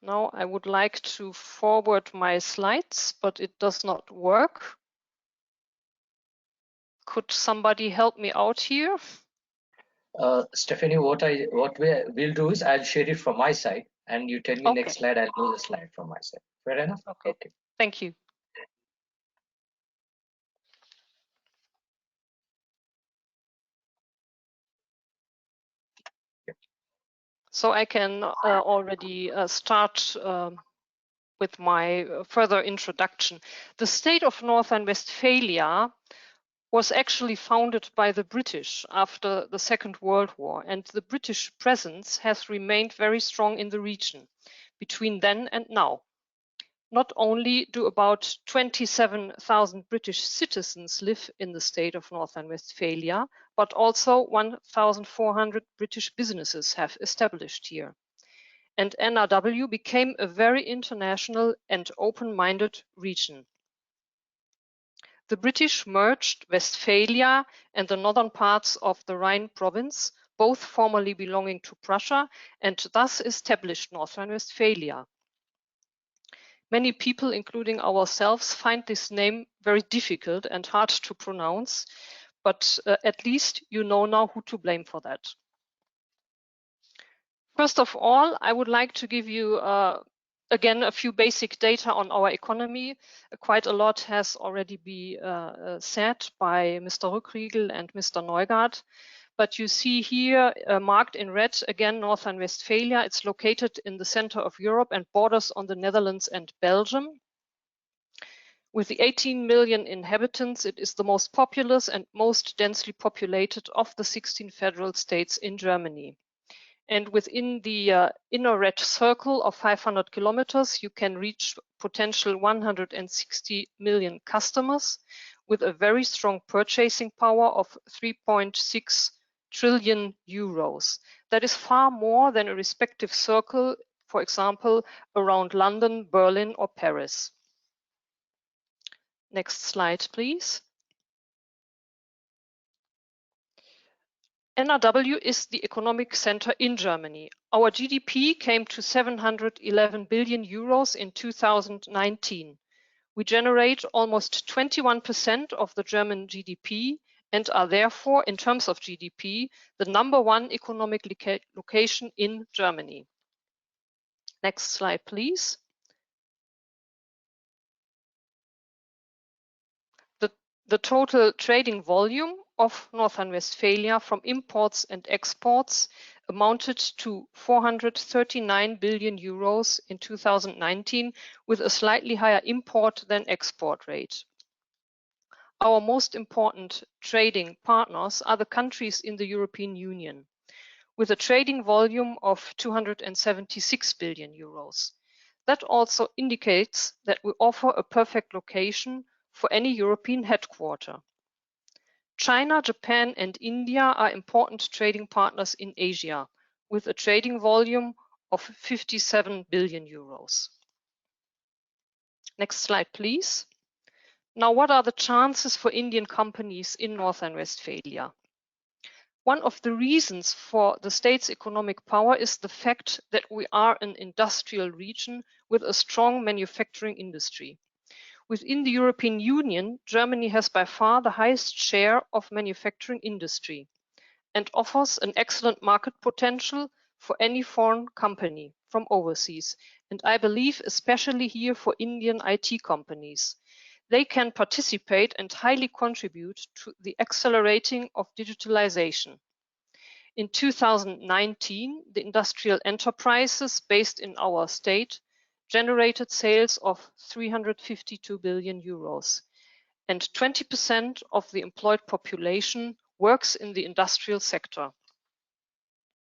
Now I would like to forward my slides, but it does not work. Could somebody help me out here? Stephanie, what we'll do is I'll share it from my side, and you tell me next slide. I'll do the slide from my side. Fair enough? Okay. Thank you. So I can already start with my further introduction. The state of North Rhine-Westphalia was actually founded by the British after the Second World War, and the British presence has remained very strong in the region between then and now. Not only do about 27,000 British citizens live in the state of North Rhine-Westphalia, but also 1,400 British businesses have established here. And NRW became a very international and open-minded region. The British merged Westphalia and the northern parts of the Rhine province, both formerly belonging to Prussia, and thus established North Rhine-Westphalia. Many people, including ourselves, find this name very difficult and hard to pronounce, but at least you know now who to blame for that. First of all, I would like to give you again a few basic data on our economy. Quite a lot has already been said by Mr. Ruckriegel and Mr. Neugart. But you see here marked in red, again, North Rhine-Westphalia. It's located in the center of Europe and borders on the Netherlands and Belgium. With the 18 million inhabitants, it is the most populous and most densely populated of the 16 federal states in Germany. And within the inner red circle of 500 kilometers, you can reach potential 160 million customers with a very strong purchasing power of 3.6 trillion euros. That is far more than a respective circle, for example, around London, Berlin, or Paris. Next slide, please. NRW is the economic center in Germany. Our GDP came to 711 billion euros in 2019. We generate almost 21% of the German GDP and are therefore, in terms of GDP, the #1 economic location in Germany. Next slide, please. The total trading volume of North Rhine-Westphalia from imports and exports amounted to 439 billion euros in 2019, with a slightly higher import than export rate. Our most important trading partners are the countries in the European Union, with a trading volume of 276 billion euros. That also indicates that we offer a perfect location for any European headquarter. China, Japan, and India are important trading partners in Asia, with a trading volume of 57 billion euros. Next slide, please. Now, what are the chances for Indian companies in North Rhine-Westphalia? One of the reasons for the state's economic power is the fact that we are an industrial region with a strong manufacturing industry. Within the European Union, Germany has by far the highest share of manufacturing industry and offers an excellent market potential for any foreign company from overseas, and I believe especially here for Indian IT companies. They can participate and highly contribute to the accelerating of digitalization. In 2019, the industrial enterprises based in our state generated sales of 352 billion euros, and 20% of the employed population works in the industrial sector.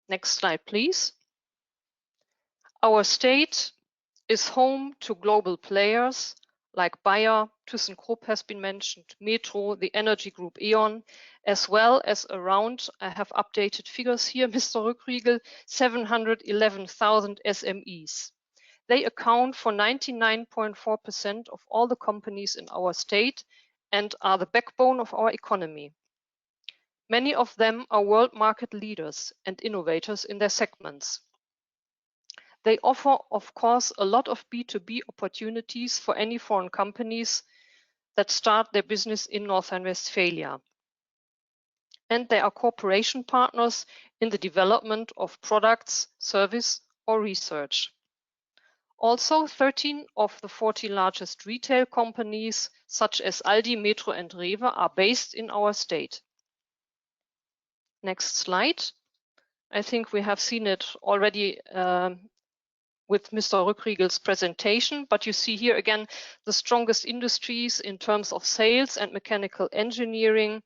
Next slide, please. Our state is home to global players like Bayer, ThyssenKrupp has been mentioned, Metro, the energy group E.ON, as well as around, I have updated figures here, Mr. Rückriegel, 711,000 SMEs. They account for 99.4% of all the companies in our state and are the backbone of our economy. Many of them are world market leaders and innovators in their segments. They offer, of course, a lot of B2B opportunities for any foreign companies that start their business in North Rhine-Westphalia. And they are cooperation partners in the development of products, service, or research. Also, 13 of the 40 largest retail companies, such as Aldi, Metro, and Rewe, are based in our state. Next slide. I think we have seen it already with Mr. Rückriegel's presentation, but you see here again the strongest industries in terms of sales, and mechanical engineering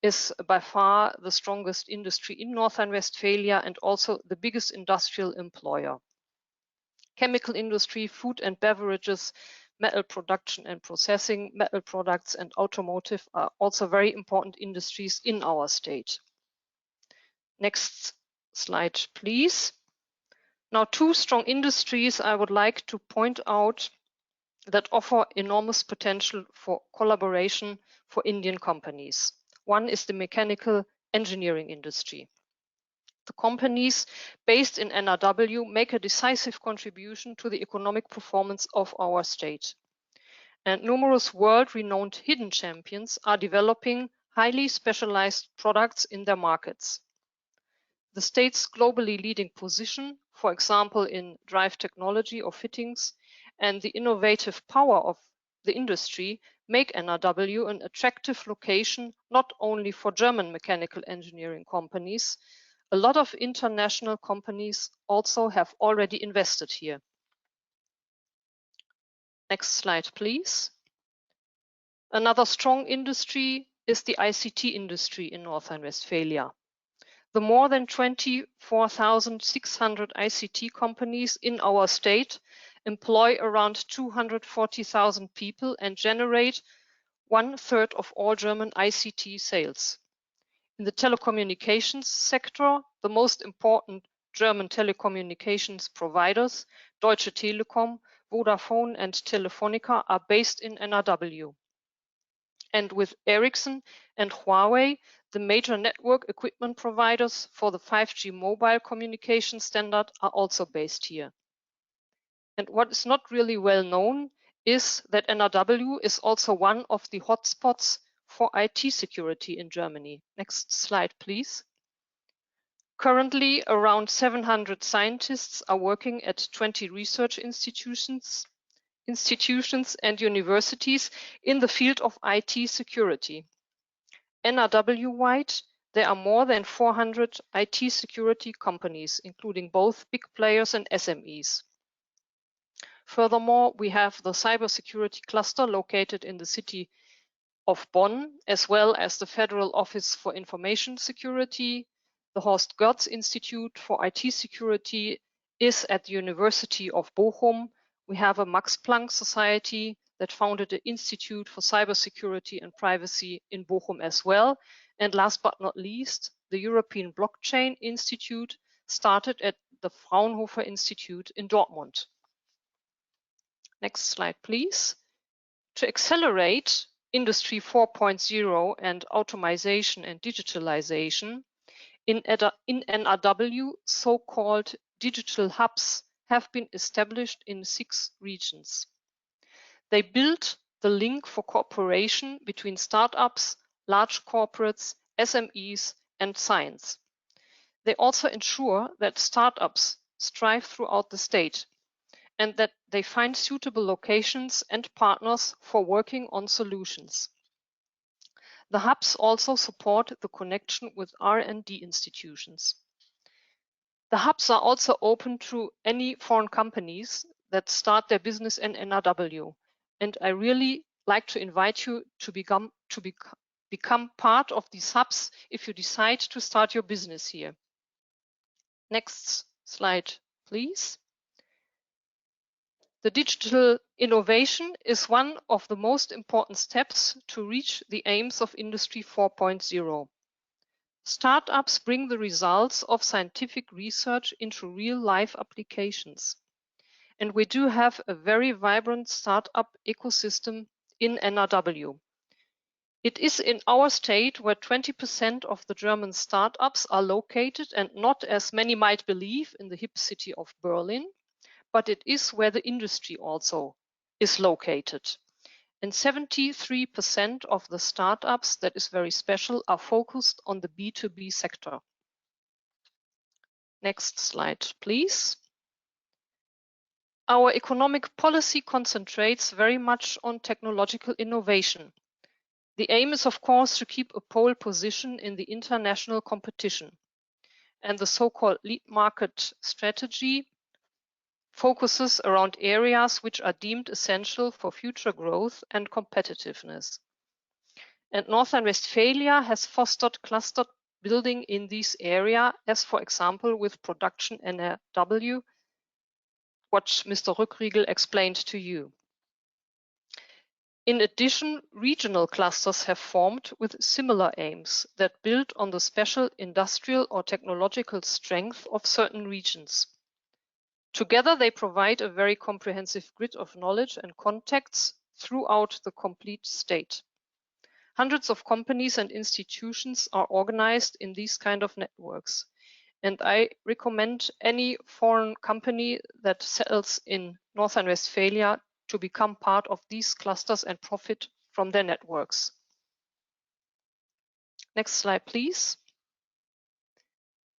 is by far the strongest industry in North Rhine-Westphalia and also the biggest industrial employer. Chemical industry, food and beverages, metal production and processing, metal products, and automotive are also very important industries in our state. Next slide, please. Now, two strong industries I would like to point out that offer enormous potential for collaboration for Indian companies. One is the mechanical engineering industry. The companies based in NRW make a decisive contribution to the economic performance of our state. And numerous world-renowned hidden champions are developing highly specialized products in their markets. The state's globally leading position, for example, in drive technology or fittings, and the innovative power of the industry make NRW an attractive location not only for German mechanical engineering companies. A lot of international companies also have already invested here. Next slide, please. Another strong industry is the ICT industry in North Rhine-Westphalia. The more than 24,600 ICT companies in our state employ around 240,000 people and generate 1/3 of all German ICT sales. In the telecommunications sector, the most important German telecommunications providers, Deutsche Telekom, Vodafone and Telefonica, are based in NRW. And with Ericsson and Huawei, the major network equipment providers for the 5G mobile communication standard, are also based here. And what is not really well known is that NRW is also one of the hotspots for IT security in Germany. Next slide, please. Currently, around 700 scientists are working at 20 research institutions and universities in the field of IT security. NRW-wide, there are more than 400 IT security companies, including both big players and SMEs. Furthermore, we have the cybersecurity cluster located in the city of Bonn, as well as the Federal Office for Information Security. The Horst Goerz Institute for IT Security is at the University of Bochum. We have a Max Planck Society that founded the Institute for Cybersecurity and Privacy in Bochum as well. And last but not least, the European Blockchain Institute started at the Fraunhofer Institute in Dortmund. Next slide, please. To accelerate Industry 4.0 and automation and digitalization, in NRW, so-called digital hubs have been established in 6 regions. They build the link for cooperation between startups, large corporates, SMEs, and science. They also ensure that startups strive throughout the state and that they find suitable locations and partners for working on solutions. The hubs also support the connection with R&D institutions. The hubs are also open to any foreign companies that start their business in NRW, and I really like to invite you to become part of these hubs if you decide to start your business here. Next slide, please. The digital innovation is one of the most important steps to reach the aims of Industry 4.0. Startups bring the results of scientific research into real-life applications. And we do have a very vibrant startup ecosystem in NRW. It is in our state where 20% of the German startups are located, and not, as many might believe, in the hip city of Berlin, but it is where the industry also is located. And 73% of the startups, that is very special, are focused on the B2B sector. Next slide, please. Our economic policy concentrates very much on technological innovation. The aim is, of course, to keep a pole position in the international competition. And the so-called lead market strategy focuses around areas which are deemed essential for future growth and competitiveness. And North Rhine-Westphalia has fostered cluster building in this area, as for example with Production NRW, what Mr. Rückriegel explained to you. In addition, regional clusters have formed with similar aims that build on the special industrial or technological strength of certain regions. Together, they provide a very comprehensive grid of knowledge and contacts throughout the complete state. Hundreds of companies and institutions are organized in these kind of networks. And I recommend any foreign company that sells in North Rhine-Westphalia to become part of these clusters and profit from their networks. Next slide, please.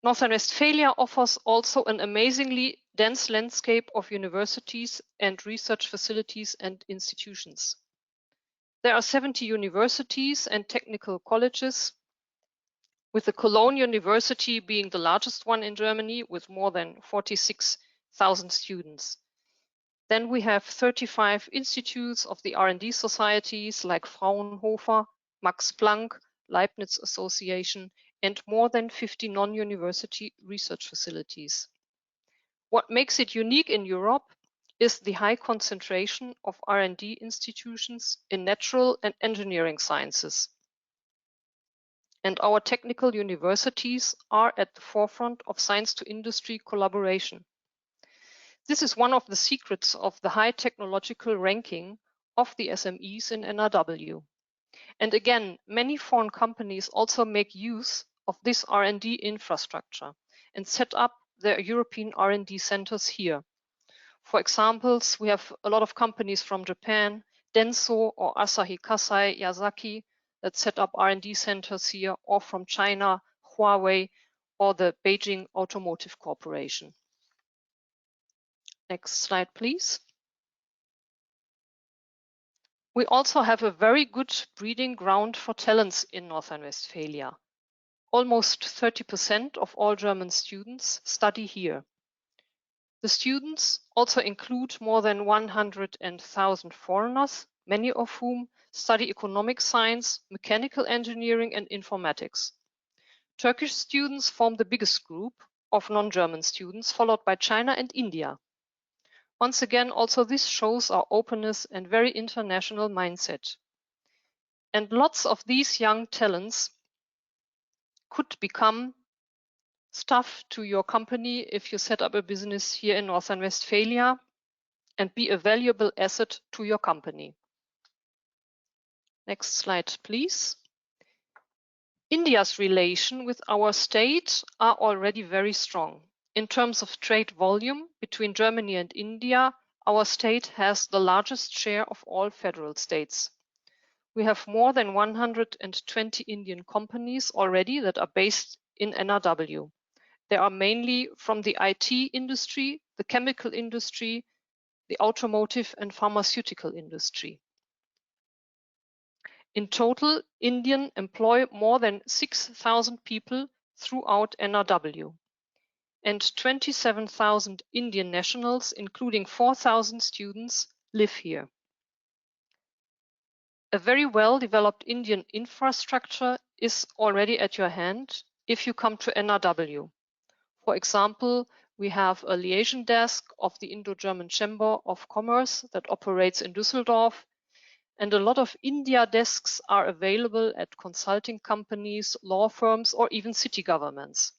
North Rhine-Westphalia offers also an amazingly dense landscape of universities and research facilities and institutions. There are 70 universities and technical colleges, with the Cologne University being the largest one in Germany with more than 46,000 students. Then we have 35 institutes of the R&D societies like Fraunhofer, Max Planck, Leibniz Association, and more than 50 non-university research facilities. What makes it unique in Europe is the high concentration of R&D institutions in natural and engineering sciences. And our technical universities are at the forefront of science-to-industry collaboration. This is one of the secrets of the high technological ranking of the SMEs in NRW. And again, many foreign companies also make use of this R&D infrastructure and set up their European R&D centers here. For examples, we have a lot of companies from Japan, Denso or Asahi Kasei Yazaki, that set up R&D centers here, or from China, Huawei, or the Beijing Automotive Corporation. Next slide, please. We also have a very good breeding ground for talents in North Rhine-Westphalia. Almost 30% of all German students study here. The students also include more than 100,000 foreigners, many of whom study economic science, mechanical engineering, and informatics. Turkish students form the biggest group of non-German students, followed by China and India. Once again, also this shows our openness and very international mindset. And lots of these young talents could become staff to your company if you set up a business here in North Rhine-Westphalia and be a valuable asset to your company. Next slide, please. India's relation with our state are already very strong. In terms of trade volume between Germany and India, our state has the largest share of all federal states. We have more than 120 Indian companies already that are based in NRW. They are mainly from the IT industry, the chemical industry, the automotive and pharmaceutical industry. In total, Indian employ more than 6,000 people throughout NRW. And 27,000 Indian nationals, including 4,000 students, live here. A very well-developed Indian infrastructure is already at your hand if you come to NRW. For example, we have a liaison desk of the Indo-German Chamber of Commerce that operates in Düsseldorf, and a lot of India desks are available at consulting companies, law firms, or even city governments.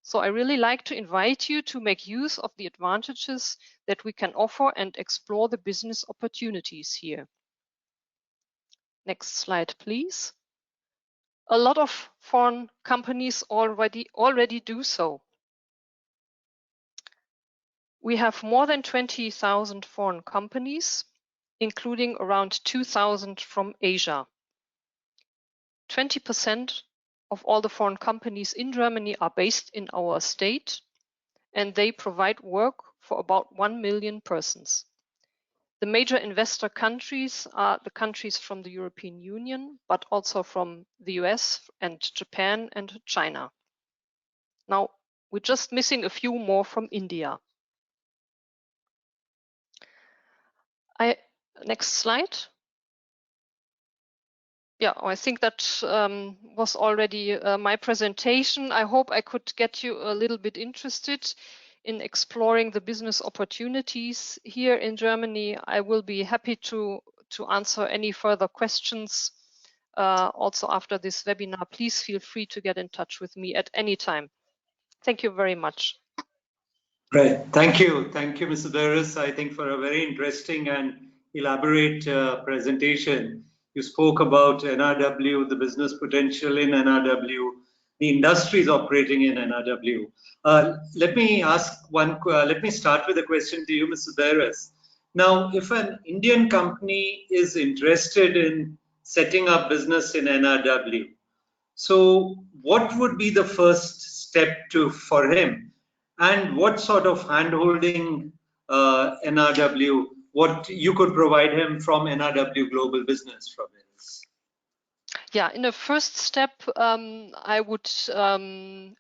So I really like to invite you to make use of the advantages that we can offer and explore the business opportunities here. Next slide, please. A lot of foreign companies already do so. We have more than 20,000 foreign companies, including around 2,000 from Asia. 20% of all the foreign companies in Germany are based in our state, and they provide work for about 1 million persons. The major investor countries are the countries from the European Union, but also from the US and Japan and China. Now, we're just missing a few more from India. Next slide. Yeah, I think that was already my presentation. I hope I could get you a little bit interested in exploring the business opportunities here in Germany. I will be happy to answer any further questions also after this webinar. Please feel free to get in touch with me at any time. Thank you very much. Right. Thank you, Mr. Durres, I think, for a very interesting and elaborate presentation. You spoke about NRW, the business potential in NRW, the industries operating in NRW. Let me start with a question to you, Mr. Durres. Now, if an Indian company is interested in setting up business in NRW, so what would be the first step for him? And what sort of handholding NRW, what you could provide him from NRW.Global Business from this? Yeah, in a first step, I would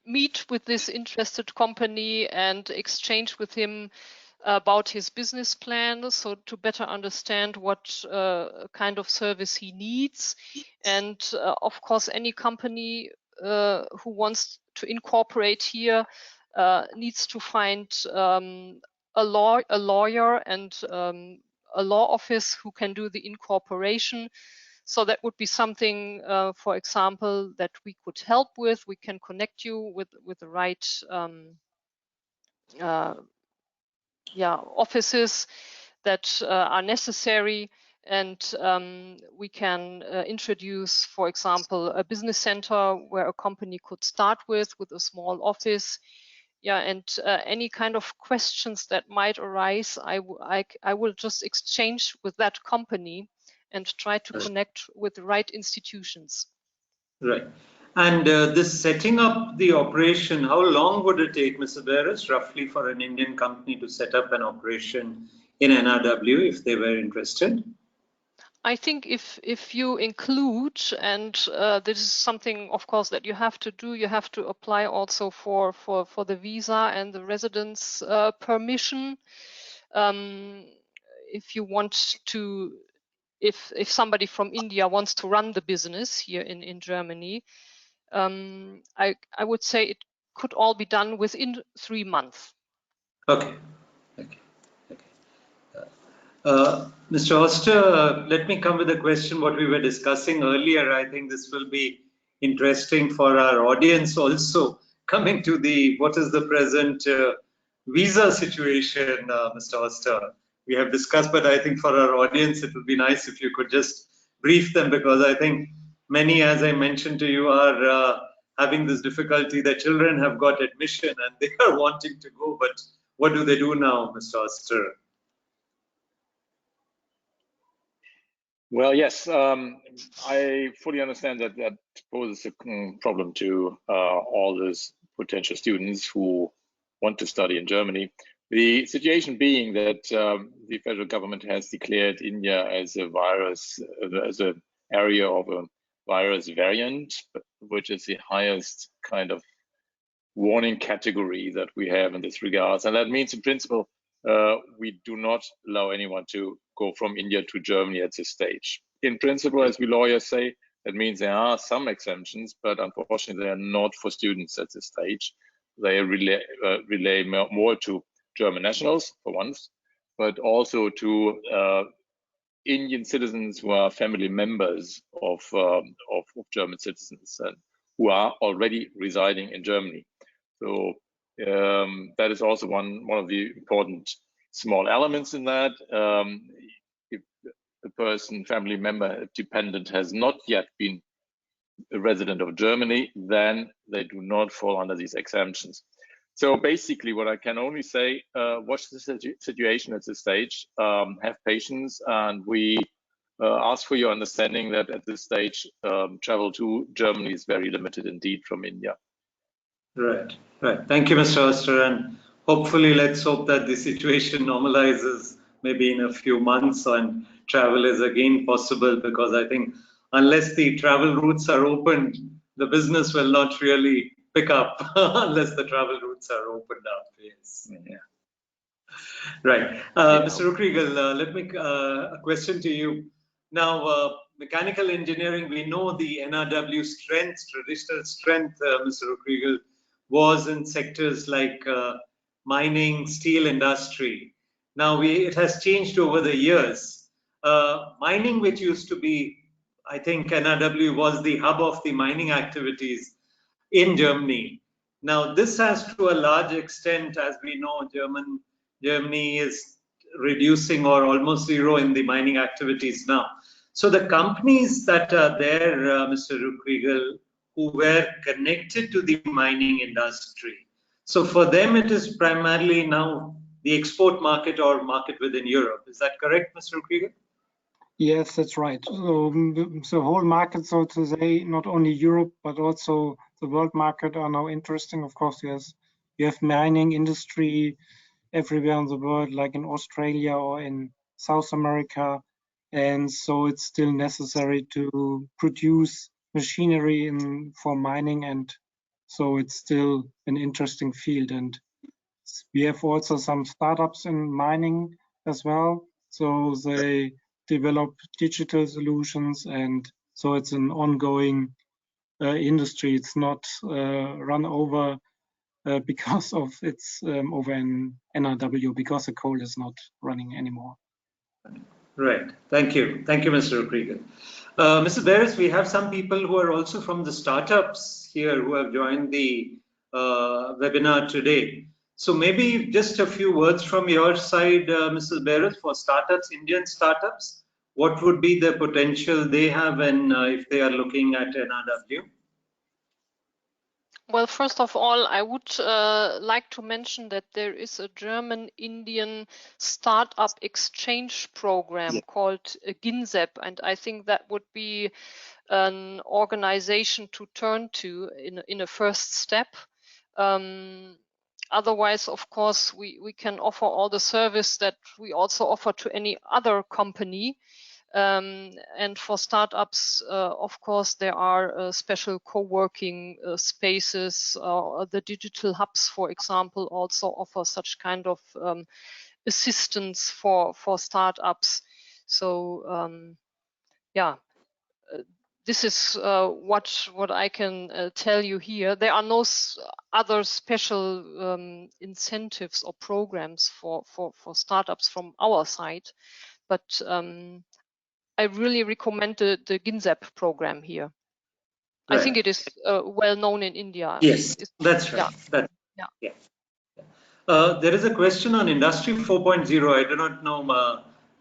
meet with this interested company and exchange with him about his business plan, so to better understand what kind of service he needs. And of course, any company who wants to incorporate here needs to find a lawyer and a law office who can do the incorporation. So that would be something, for example, that we could help with. We can connect you with the right offices that are necessary, and we can introduce, for example, a business center where a company could start with a small office. And any kind of questions that might arise, I will just exchange with that company and try to connect with the right institutions. Right. And this setting up the operation, how long would it take, Mr. Beres, roughly for an Indian company to set up an operation in NRW if they were interested? I think if you include, and this is something, of course, that you have to do, you have to apply also for the visa and the residence permission. If you want to, if somebody from India wants to run the business here in Germany, I would say it could all be done within 3 months. Okay. Mr. Auster, let me come with a question. What we were discussing earlier, I think this will be interesting for our audience also. Coming to what is the present visa situation, Mr. Auster? We have discussed, but I think for our audience, it would be nice if you could just brief them, because I think many, as I mentioned to you, are having this difficulty. Their children have got admission and they are wanting to go, but what do they do now, Mr. Auster? Well, yes, I fully understand that poses a problem to all those potential students who want to study in Germany. The situation being that the federal government has declared India as a virus, as an area of a virus variant, which is the highest kind of warning category that we have in this regard. And that means, in principle, we do not allow anyone to go from India to Germany at this stage. In principle, as we lawyers say, that means there are some exemptions, but unfortunately, they are not for students at this stage. They relay more to German nationals, for once, but also to Indian citizens who are family members of German citizens and who are already residing in Germany. So that is also one of the important small elements in that. If the person, family member, dependent has not yet been a resident of Germany, then they do not fall under these exemptions. So basically, what I can only say, watch the situation at this stage, have patience, and we ask for your understanding that at this stage, travel to Germany is very limited indeed from India. Right. Thank you, Mr. Auster, and hopefully let's hope that the situation normalizes maybe in a few months and travel is again possible, because I think unless the travel routes are opened, the business will not really pick up unless the travel routes are opened up. Yes. Yeah. Right. Mr. Ruckriegel, let me a question to you. Now, mechanical engineering, we know the NRW strength, traditional strength, Mr. Ruckriegel, was in sectors like mining, steel industry. Now, it has changed over the years. Mining, which used to be, I think NRW was the hub of the mining activities in Germany. Now, this has to a large extent, as we know, Germany is reducing or almost zero in the mining activities now. So the companies that are there, Mr. Ruckriegel, who were connected to the mining industry. So for them, it is primarily now the export market or market within Europe. Is that correct, Mr. Ruckriegel? Yes, that's right. So the whole market, so to say, not only Europe, but also the world market are now interesting. Of course, you have mining industry everywhere in the world, like in Australia or in South America. And so it's still necessary to produce machinery for mining. And so it's still an interesting field. And we have also some startups in mining as well. So they develop digital solutions. And so it's an ongoing industry. It's not run over because of its over in NRW, because the coal is not running anymore. Right. Thank you. Thank you, Mr. Ruckriegel. Mr. Beres, we have some people who are also from the startups here who have joined the webinar today. So maybe just a few words from your side, Mrs. Beres, for startups, Indian startups. What would be the potential they have, and if they are looking at NRW? Well, first of all, I would like to mention that there is a German-Indian startup exchange program called 𝐺NZEP, and I think that would be an organization to turn to in a first step. Otherwise, of course, we can offer all the service that we also offer to any other company. And for startups, of course, there are special co-working spaces. The digital hubs, for example, also offer such kind of assistance for startups. So yeah, this is what I can tell you here. There are no other special incentives or programs for startups from our side, but I really recommend the 𝐺NZEP program here. Right. I think it is well known in India. Yes, that's right. Yeah. There is a question on Industry 4.0. I do not know,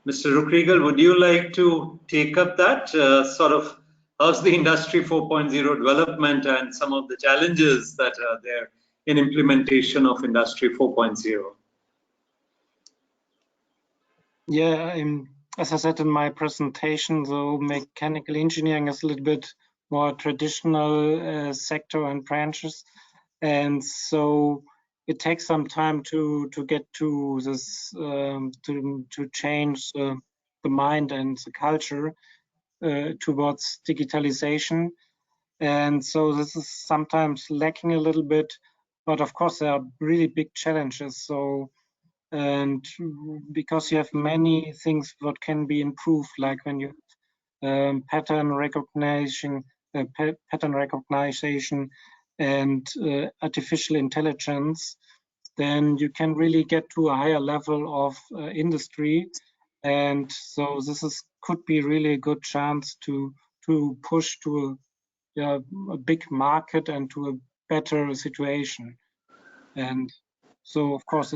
Mr. Ruckriegel, would you like to take up that? Sort of, how's the Industry 4.0 development and some of the challenges that are there in implementation of Industry 4.0? Yeah, as I said in my presentation, so mechanical engineering is a little bit more traditional sector and branches, and so it takes some time to get to this, to change the mind and the culture towards digitalization, and so this is sometimes lacking a little bit, but of course there are really big challenges. So. And because you have many things that can be improved, like when you pattern recognition, and artificial intelligence, then you can really get to a higher level of industry. And so this could be really a good chance to push to a big market and to a better situation. And so, of course,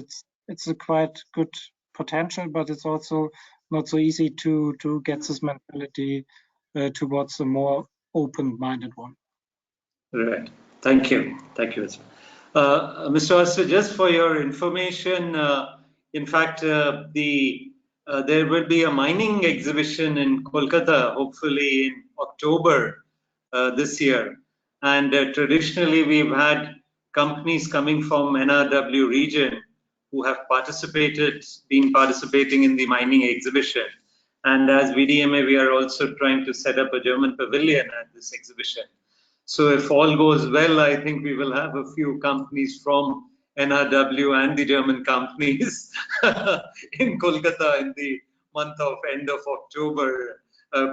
it's a quite good potential, but it's also not so easy to get this mentality towards a more open-minded one. Right. Thank you. Thank you, Mr. Auster, just for your information, in fact, there will be a mining exhibition in Kolkata, hopefully in October this year. And traditionally, we've had companies coming from NRW region who have been participating in the mining exhibition. And as VDMA, we are also trying to set up a German pavilion at this exhibition. So if all goes well, I think we will have a few companies from NRW and the German companies in Kolkata in the end of October,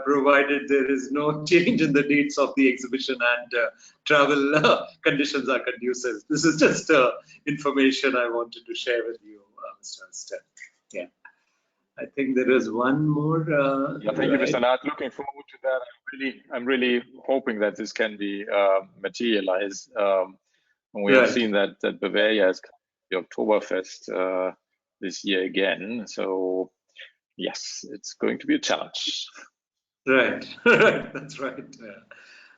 provided there is no change in the dates of the exhibition and travel conditions are conducive. This is just information I wanted to share with you, Mr. Auster. Yeah. I think there is one more. Yeah, thank you, Mr. Naht. Looking forward to that. I'm really hoping that this can be materialized. We have seen that Bavaria has come to the Oktoberfest this year again. So yes, it's going to be a challenge. Right, that's right.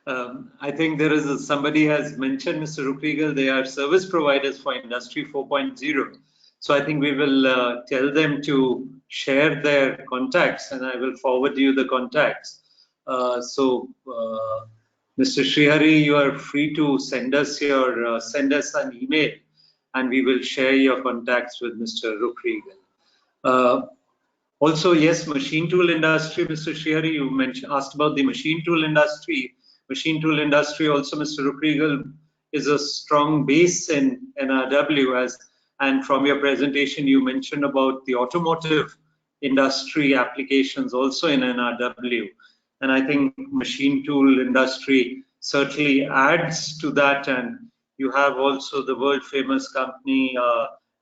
I think there is somebody has mentioned, Mr. Ruckriegel, they are service providers for Industry 4.0. So I think we will tell them to share their contacts, and I will forward you the contacts. Mr. Srihari, you are free to send us an email, and we will share your contacts with Mr. Ruckriegel. Also, yes, machine tool industry, Mr. Srihari, you asked about the machine tool industry. Machine tool industry also, Mr. Ruckriegel, is a strong base in NRW, and from your presentation, you mentioned about the automotive industry applications also in NRW. And I think machine tool industry certainly adds to that. And you have also the world famous company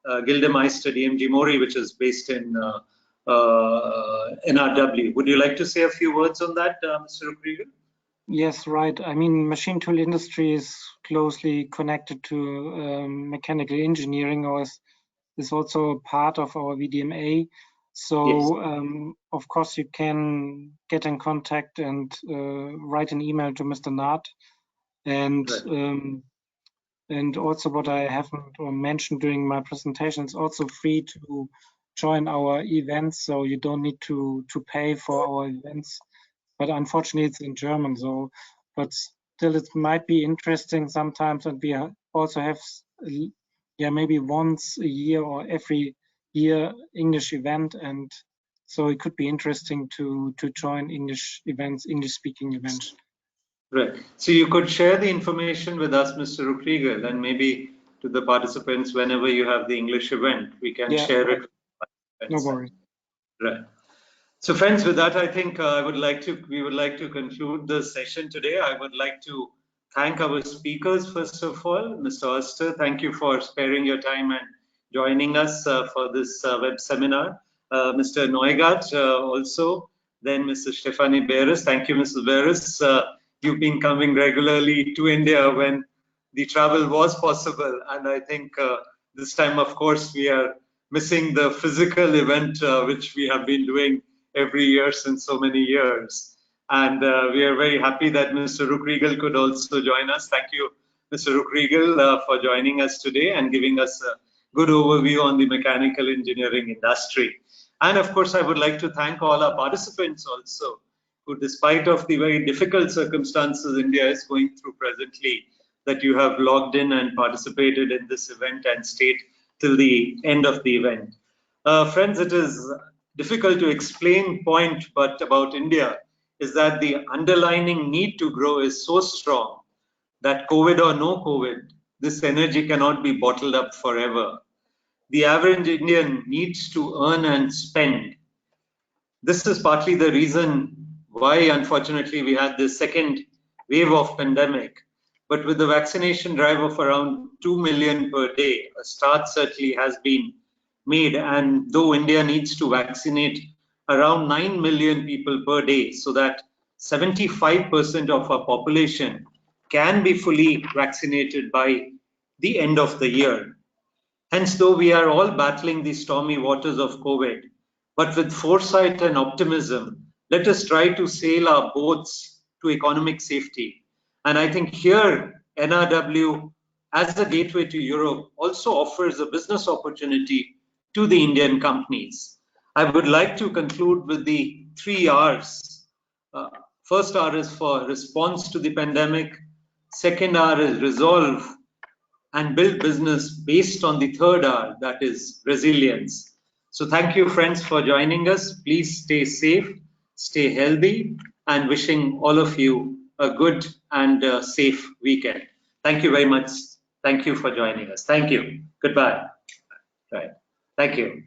Gildemeister DMG Mori, which is based in NRW. Would you like to say a few words on that, Mr. Ruckriegel? Yes, right. I mean, machine tool industry is closely connected to mechanical engineering, or is also part of our VDMA. So, yes. Of course, you can get in contact and write an email to Mr. Naht. And right. And also what I haven't mentioned during my presentation, it's also free to join our events. So you don't need to pay for our events. But unfortunately, it's in German. So, but still, it might be interesting sometimes. And we also have, yeah, maybe once a year or every year English event, and so it could be interesting to join English events, English-speaking events. Right. So you could share the information with us, Mr. Ruckriegel, and maybe to the participants whenever you have the English event, we can share right. it. No worries. Right. So friends, with that, I think we would like to conclude the session today. I would like to thank our speakers, first of all. Mr. Auster, thank you for sparing your time and joining us for this web seminar. Mr. Neugart also, then Mrs. Stefanie Beres. Thank you, Mrs. Beres. You've been coming regularly to India when the travel was possible. And I think this time, of course, we are missing the physical event, which we have been doing every year since so many years. And we are very happy that Mr. Ruckriegel could also join us. Thank you, Mr. Ruckriegel, for joining us today and giving us a good overview on the mechanical engineering industry. And of course, I would like to thank all our participants also, who, despite of the very difficult circumstances India is going through presently, that you have logged in and participated in this event and stayed till the end of the event. Friends, it is difficult to explain point, but about India is that the underlying need to grow is so strong that COVID or no COVID, this energy cannot be bottled up forever. The average Indian needs to earn and spend. This is partly the reason why, unfortunately, we had this second wave of pandemic. But with the vaccination drive of around 2 million per day, a start certainly has been made. And though India needs to vaccinate around 9 million people per day, so that 75% of our population can be fully vaccinated by the end of the year. Hence, though we are all battling the stormy waters of COVID, but with foresight and optimism, let us try to sail our boats to economic safety. And I think here, NRW, as a gateway to Europe, also offers a business opportunity to the Indian companies. I would like to conclude with the 3 R's. First R is for response to the pandemic. Second R is resolve and build business based on the third R, that is resilience. So thank you, friends, for joining us. Please stay safe, stay healthy, and wishing all of you a good and safe weekend. Thank you very much. Thank you for joining us. Thank you. Goodbye. Right. Thank you.